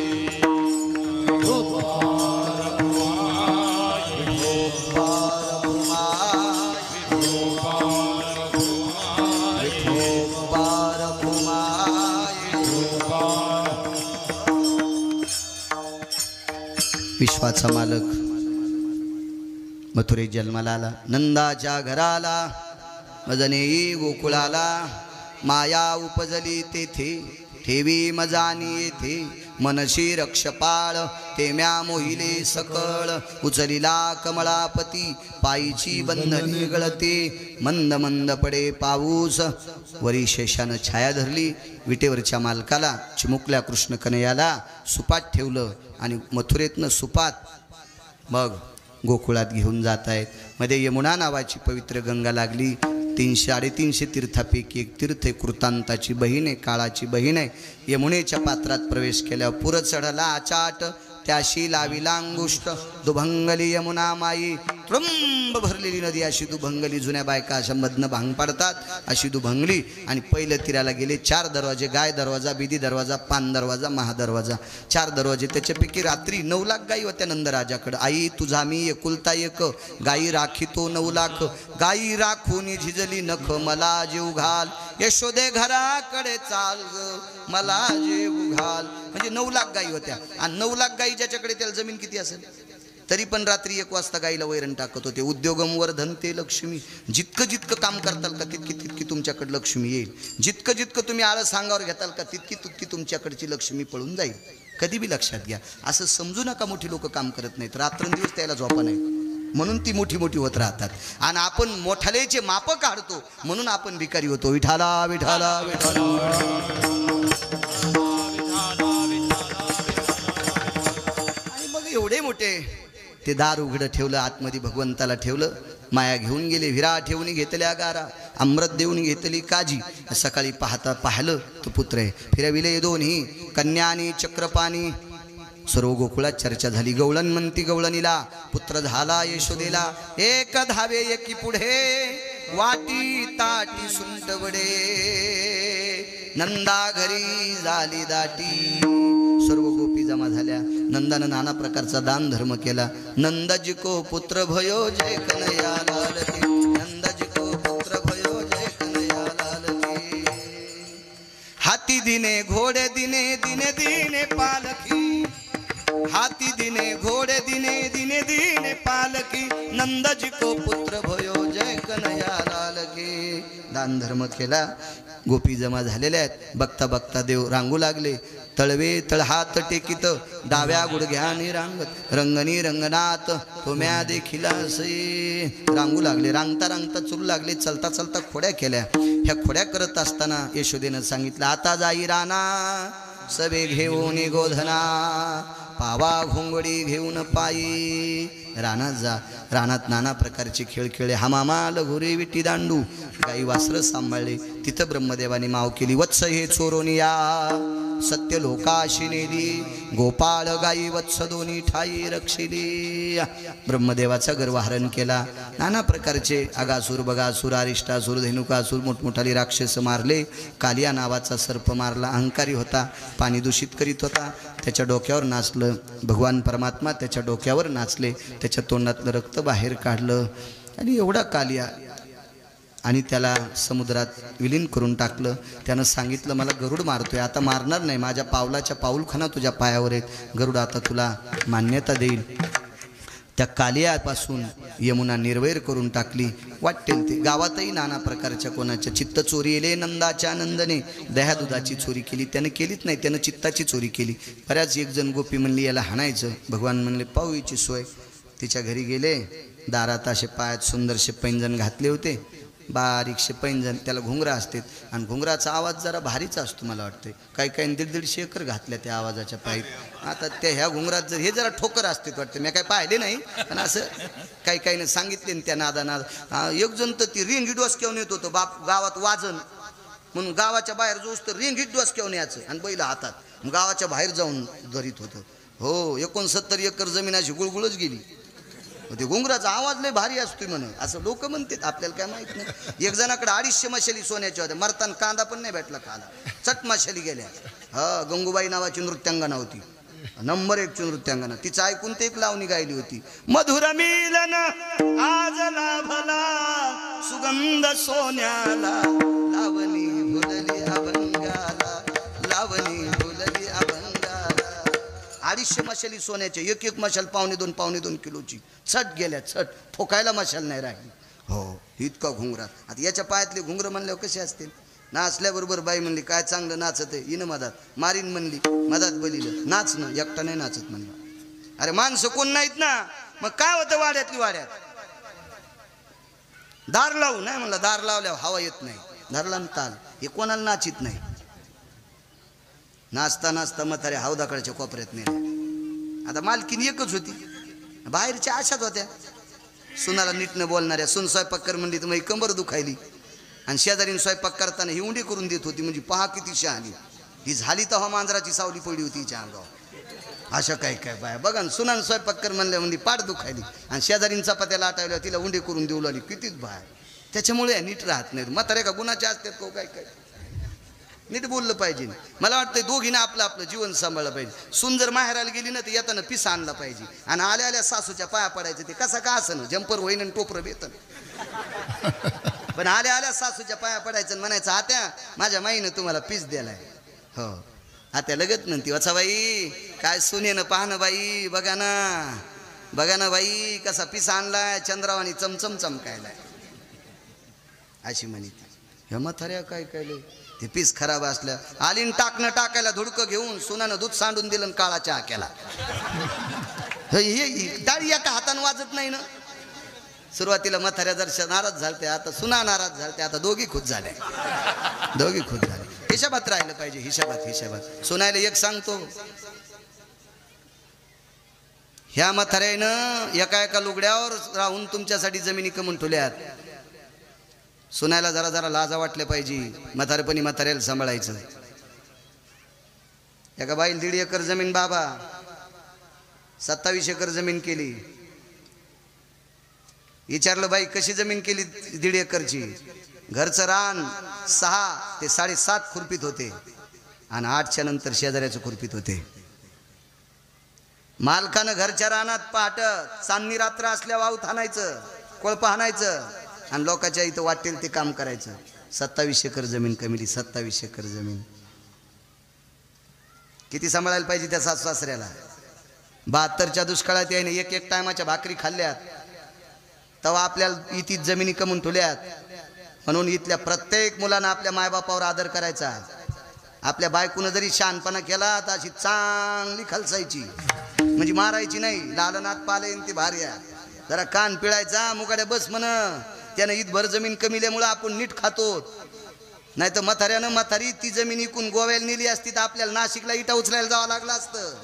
विश्वाचा मालक मथुरेत जन्माला आला. नंदाच्या घराला मजनेई गोकुळाला, माया उपजली तेथे ठेवी मजानी येथे. मनशी रक्षपाळ तेम्या मोहिले सकळ, उचलिला कमळापती पायीची बंधनी गळते. मंद मंद पडे पाऊस वरी शेषानं छाया धरली. विटेवरच्या मालकाला चिमुकल्या कृष्ण कन्हैयाला सुपात ठेवलं आणि मथुरेतनं सुपात मग गोकुळात घेऊन जात आहेत. मध्ये यमुना नावाची पवित्र गंगा लागली. 300-350 तीर्थापैकी एक तीर्थ आहे. कृतांताची बहीण आहे, काळाची बहीण आहे. यमुनेच्या पात्रात प्रवेश केल्यावर पुर चढला आचाट, त्याशी लाविला अंगुष्ट. दुभंगली यमुना माई त्रुंब भरलेली नदी अशी दुभंगली. जुन्या बायका अशा मधनं भांग पाडतात अशी दुभंगली. आणि पहिलं तीराला गेले 4 दरवाजे, गाय दरवाजा, बिदी दरवाजा, पान दरवाजा, महादरवाजा, 4 दरवाजे. त्याच्यापैकी रात्री 9 लाख गायी होत्या नंदराजाकडे. आई तुझा मी एकुलता एक, गायी राखीतो 9 लाख. गायी राखून झिजली नख, मला जीव घाल. यशोदे घराकडे चाल ग, मला जीव घाल. म्हणजे 9 लाख गायी होत्या. आणि 9 लाख गायी ज्याच्याकडे त्याला जमीन किती असेल, तरी पण रात्री 1 वाजता गाईला वैरण टाकत होते. उद्योगम वर्धनते लक्ष्मी. जितकं जितकं काम करताल का तितकी तितकी तुमच्याकडे लक्ष्मी येईल. जितकं जितकं तुम्ही आळस सांगावर घेताल का तितकी तितकी तुमच्याकडची लक्ष्मी पळून जाईल. कधी बी लक्षात घ्या. असं समजू नका मोठी लोक काम करत नाहीत, रात्रंदिवस त्याला झोपा नाही, म्हणून ती मोठी मोठी होत राहतात. आणि आपण मोठालेचे माप काढतो म्हणून आपण भिकारी होतो. विठाला विठाला विठाला. आणि मग एवढे मोठे ते दार उघडं ठेवलं, आतमध्ये भगवंताला ठेवलं. माया घेऊन गेले, विरा ठेवून घेतल्या गारा, अमृत देऊन घेतली काजी. सकाळी पाहिलं तो पुत्र आहे. फिरविले दोन्ही कन्या आणि चक्रपाणी. सर्व गोकुळात चर्चा झाली. गवळण म्हणती गवळणीला, पुत्र झाला यशोदेला. एक धावे एकी पुढे, वाटी ताटी सुंट वडे. नंदा घरी झाली दाटी. सर्व गोपी जमा झाल्या. नंदानं नाना प्रकारचा दान धर्म केला. नंदजी को पुत्र भयो जय कन्हैया लाल की. नंदजी को पुत्र भयो जय कन्हैया लाल की. हाती दिने घोडे दिने दिने दिने पालखी. हाती दिने घोडे दिने दिने दिने पालकी. नंदजी को पुत्र भयो जय कन्हैया लाल की. दान धर्म केला. गोपी जमा झालेल्या आहेत. बघता बघता देव रांगू लागले. तळवे तळहात टेकित, डाव्या गुडघ्याने रांगत. रंगणी रंगनाथ होम्या देखील असे. रांगू लागले. रांगता रांगता चुरू लागले. चलता चलता खोड्या केल्या. ह्या खोड्या करत असताना यशोदेनं सांगितलं, आता जाई राणा सबे घेऊन गोधना. पावा घोंगडी घेऊन पायी रानात जा. रानात नाना प्रकारचे खेळ खेळले. हमामा लगोरे विटी दांडू. गाई वासरं सांभाळले. तिथं ब्रह्मदेवाने माव केली. वत्स हे चोरून या, सत्य लोकाशी नेली. गोपाळ गाई वत्स दोन्ही ठाई रक्षिली. ब्रह्मदेवाचा गर्वहरण केला. नाना प्रकारचे अगासूर बगासूर अरिष्टासूर धेनुकासूर मोठमोठाले राक्षस मारले. कालिया नावाचा सर्प मारला. अहंकारी होता, पाणी दूषित करीत होता. त्याच्या डोक्यावर नाचलं भगवान परमात्मा. त्याच्या डोक्यावर नाचले. त्याच्या तोंडातलं रक्त बाहेर काढलं आणि एवढा कालिया आणि त्याला समुद्रात विलीन करून टाकलं. त्यानं सांगितलं, मला गरुड मारतोय, आता मारणार नाही. माझ्या पावलाच्या पाऊलखाना तुझ्या पायावर आहेत. गरुड आता तुला मान्यता देईल. त्या कालियापासून यमुना निर्वैर करून टाकली. वाटेल ते गावातही नाना प्रकारच्या कोणाच्या चित्त चोरी येले. नंदाच्या नंदने दह्या दुधाची चोरी केली. त्यानं केलीच नाही, त्यानं चित्ताची चोरी केली. बऱ्याच एक जण गोपी म्हणली याला हाणायचं. भगवान म्हणले पाहू हिची सोय. तिच्या घरी गेले. दारात असे पायात सुंदरसे पैंजण घातले होते. बारीकशे पैंजण, त्याला घुंगरा असतात आणि घुंगराचा आवाज जरा भारीच असतो मला वाटतं. काही काही 1.5-1.5 एकर घातल्या त्या आवाजाच्या पाईप. आता त्या ह्या घुंगरात जर हे जरा ठोकर असते वाटतं, मी काही पाहिले नाही पण असं काही काहीने सांगितले ना त्या नादानाद. एक जण तर ती रिंग डोसक्यावून येत होतं बाप गावात वाजन म्हणून, गावाच्या बाहेर जोस तर रिंग डोसक्यावून यायचं आणि बैल हातात गावाच्या बाहेर जाऊन धरीत होतं. हो 69 एकर जमीन अशी गुळगुळच गेली. ते घुंगराचा आवाज लय भारी असतोय म्हणे असं लोक म्हणतात, आपल्याला काय माहित नाही. एक जणाकडे 250 मशाली सोन्याच्या होत्या, मरताना कांदा पण नाही भेटला खाला, चट मशाली गेल्या. हा गंगूबाई नावाची नृत्यांगना होती, नंबर 1 ची नृत्यांगना. तिचं ऐकून ते एक लावणी गायली होती. मधुर मिलन आज लाभला सुगंध सोन्याला, लावणी भुलली अभंगाला, लावणी भुलली अभंगाला. 250 मशाली सोन्याचे, एक एक मशाल 1.5-2 किलोची. छट गेल्या, छट ठोकायला मशाल नाही राहिली. हो इतका घुंगरा. आता याच्या पायातले घुंगर म्हणल्यावर कसे असतील. नाचल्याबरोबर बाई म्हणली काय चांगलं नाचत आहे, इन मधात मारीन म्हणली, मधात बलिलं नाच ना, एकटा नाही नाचत म्हणलं. अरे माणसं कोण नाहीत ना, मग काय होतं वाड्यातली वाड्यात. दार लावू नाही म्हणलं, दार लावल्यावर हवा येत नाही, धरला ताल, हे कोणाला नाचित नाही. नाचता नाचता म्हातारे हौदाकडच्या कोपऱ्यात नेले. आता मालकीन एकच होती, बाहेरच्या अशाच होत्या. सुनाला नीट न बोलणाऱ्या. सुन स्वयंपाक कर म्हणली तर मग कंबर दुखायली, आणि शेजारीने स्वयंपाक करताना ही उंडी करून देत होती. म्हणजे पहा किती शहाणी ही झाली. तेव्हा मांजराची सावली पडली होती हिच्या अंगावर. अशा काय काय बाया बघा ना, सुनान स्वयंपाक कर म्हणल्या म्हणजे पाठ दुखायली, आणि शेजारीन चपात्याला आटावल्या तिला उंडी करून देऊ लागली. कितीच बाहेर. त्याच्यामुळे नीट राहत नाहीत. म्हातारे का गुणाचे असतात को काय काय. नीट बोललं पाहिजे. मला वाटतं दोघींना आपलं आपलं जीवन सांभाळलं पाहिजे. सून जर माहेराला गेली ना तर येताना पिसा आणला पाहिजे, आणि आल्या आल्या सासूच्या पाया पडायचं. ते कसा का असं ना, जंपर होईन आणि टोपरं बेतन, पण आल्या आल्या सासूच्या पाया पडायचं म्हणायचं आत्या माझ्या माईनं तुम्हाला पीस दिलाय. हो आत्या लगत म्हणती वचा बाई काय सुनेनं पाहणं बाई, बघा ना बाई कसा पीस आणलाय, चंद्रावानी चमचम चमकायलाय अशी म्हणती. हे म्हाताऱ्या काय काय ते पीस खराब असल्या आलीन टाकणं टाकायला धुडकं घेऊन सुनानं दूध सांडून दिलं, काळा चहा केला. हे डाळी एका हातानं वाजत नाही ना. सुरुवातीला म्हाताऱ्या जर नाराज झालते, आता सुना नाराज झालते, आता दोघी खुश झाले. हिशाबात राहिलं पाहिजे. हिशाबात सुनायला एक सांगतो, ह्या म्हाताऱ्यानं एका लुगड्यावर राहून तुमच्यासाठी जमिनी कमवून ठेवल्यात. सुनायला जरा जरा लाजा वाटल्या पाहिजे. म्हातारेपणी म्हाताऱ्याला सांभाळायचं. एका बाईला 1.5 एकर जमीन, बाबा 27 एकर जमीन केली. विचारलं बाई कशी जमीन केली 1.5 एकरची. घरचं रान 6 ते 7.5 खुरपीत होते, आणि 8च्या नंतर शेजाऱ्याचं खुरपीत होते. मालकानं घरच्या रानात पहाट चांदणी रात्र असल्या वाऊत हाणायचं, कोळप हाणायचं, आणि लोकांच्या इथं वाटेल ते काम करायचं. 27 एकर जमीन कमिली. 27 एकर जमीन किती सांभाळायला पाहिजे त्या सासू सासऱ्याला. 72च्या दुष्काळात याने एक टायमाच्या भाकरी खाल्ल्यात, तेव्हा आपल्याला इथे जमिनी कमवून ठेवल्यात. म्हणून इथल्या प्रत्येक मुलांना आपल्या मायबापावर आदर करायचा. आपल्या बायकोनं जरी शहाणपणा केला तर अशी चांगली खलसायची, म्हणजे मारायची नाही. लालनात पालेन ती भार्या जरा कान पिळायचा, मुकाड्या बस म्हण. त्यानं ईदभर जमीन कमिल्यामुळं आपण नीट खातो. नाही तर म्हातारी ती जमीन इकून गोव्याला नेली असती तर आपल्याला नाशिकला इटा उचलायला जावं लागलं असतं.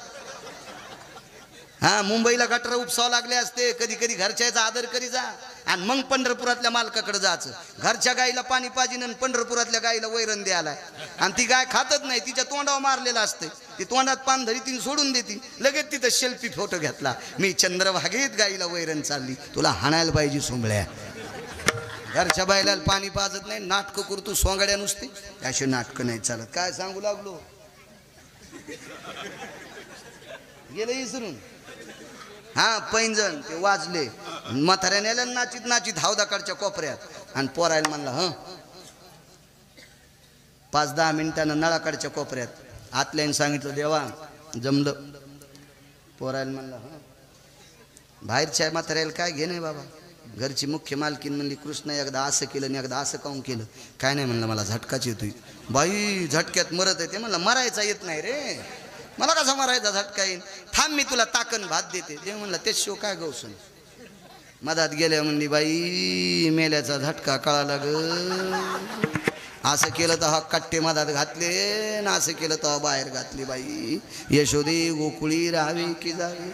हा मुंबईला गटर उपसावं लागले असते. कधी कधी घरच्याचा आदर करी जा, आणि मग पंढरपुरातल्या मालकाकडे जायचं. घरच्या गाईला पाणी पाजिन, पंढरपुरातल्या गाईला वैरण द्यायला, आणि ती गाय खातच नाही. तिच्या तोंडावर मारलेलं असते. ती तोंडात पान धरी तीन सोडून देते. लगेच तिथं सेल्फी फोटो घेतला, मी चंद्रभागेत गाईला वैरण चालली. तुला हाणायला पाहिजे सोंगळ्या. घरच्या बायला पाणी पाजत नाही, नाटकं करतो सोंगड्या नुसते. अशी नाटकं नाही चालत. काय सांगू लागलो, गेलं इसरून. हा पैंजण ते वाजले. म्हाताऱ्याने आल्या नाचीत नाचीत हौदाकडच्या कोपऱ्यात, आणि पोरायला म्हणला 5-10 मिनिटानं नळाकडच्या कोपऱ्यात आतल्याने सांगितलं देवा जमलं. पोरायला म्हणला बाहेरच्या म्हाताऱ्याला काय घे नाही बाबा. घरची मुख्य मालकीन म्हणली कृष्ण एकदा असं केलं आणि एकदा असं काऊन केलं. काय नाही म्हणलं, मला झटकाच येतोय. बाई झटक्यात मरत आहे. ते म्हणलं मरायचा येत नाही रे, मला कसा मारायचा झटका येईल. थांब मी तुला ताकन भात देते. ते म्हणलं ते शिव काय गौसन. मधात गेल्या म्हणली बाई मेल्याचा झटका कळाला ग असं केलं तर हा कट्टे मधात घातले ना असं केलं तर बाहेर घातली बाई यशोदे गोकुळी राहावी की जावी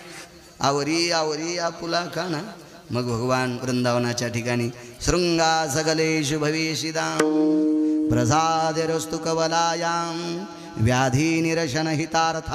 आवरी आवरी आपुला खाना मग भगवान वृंदावनाच्या ठिकाणी शृंगा सगलेश भविषिदां प्रसाद रस्तु कवलायां व्याधी निरशन हितार्थ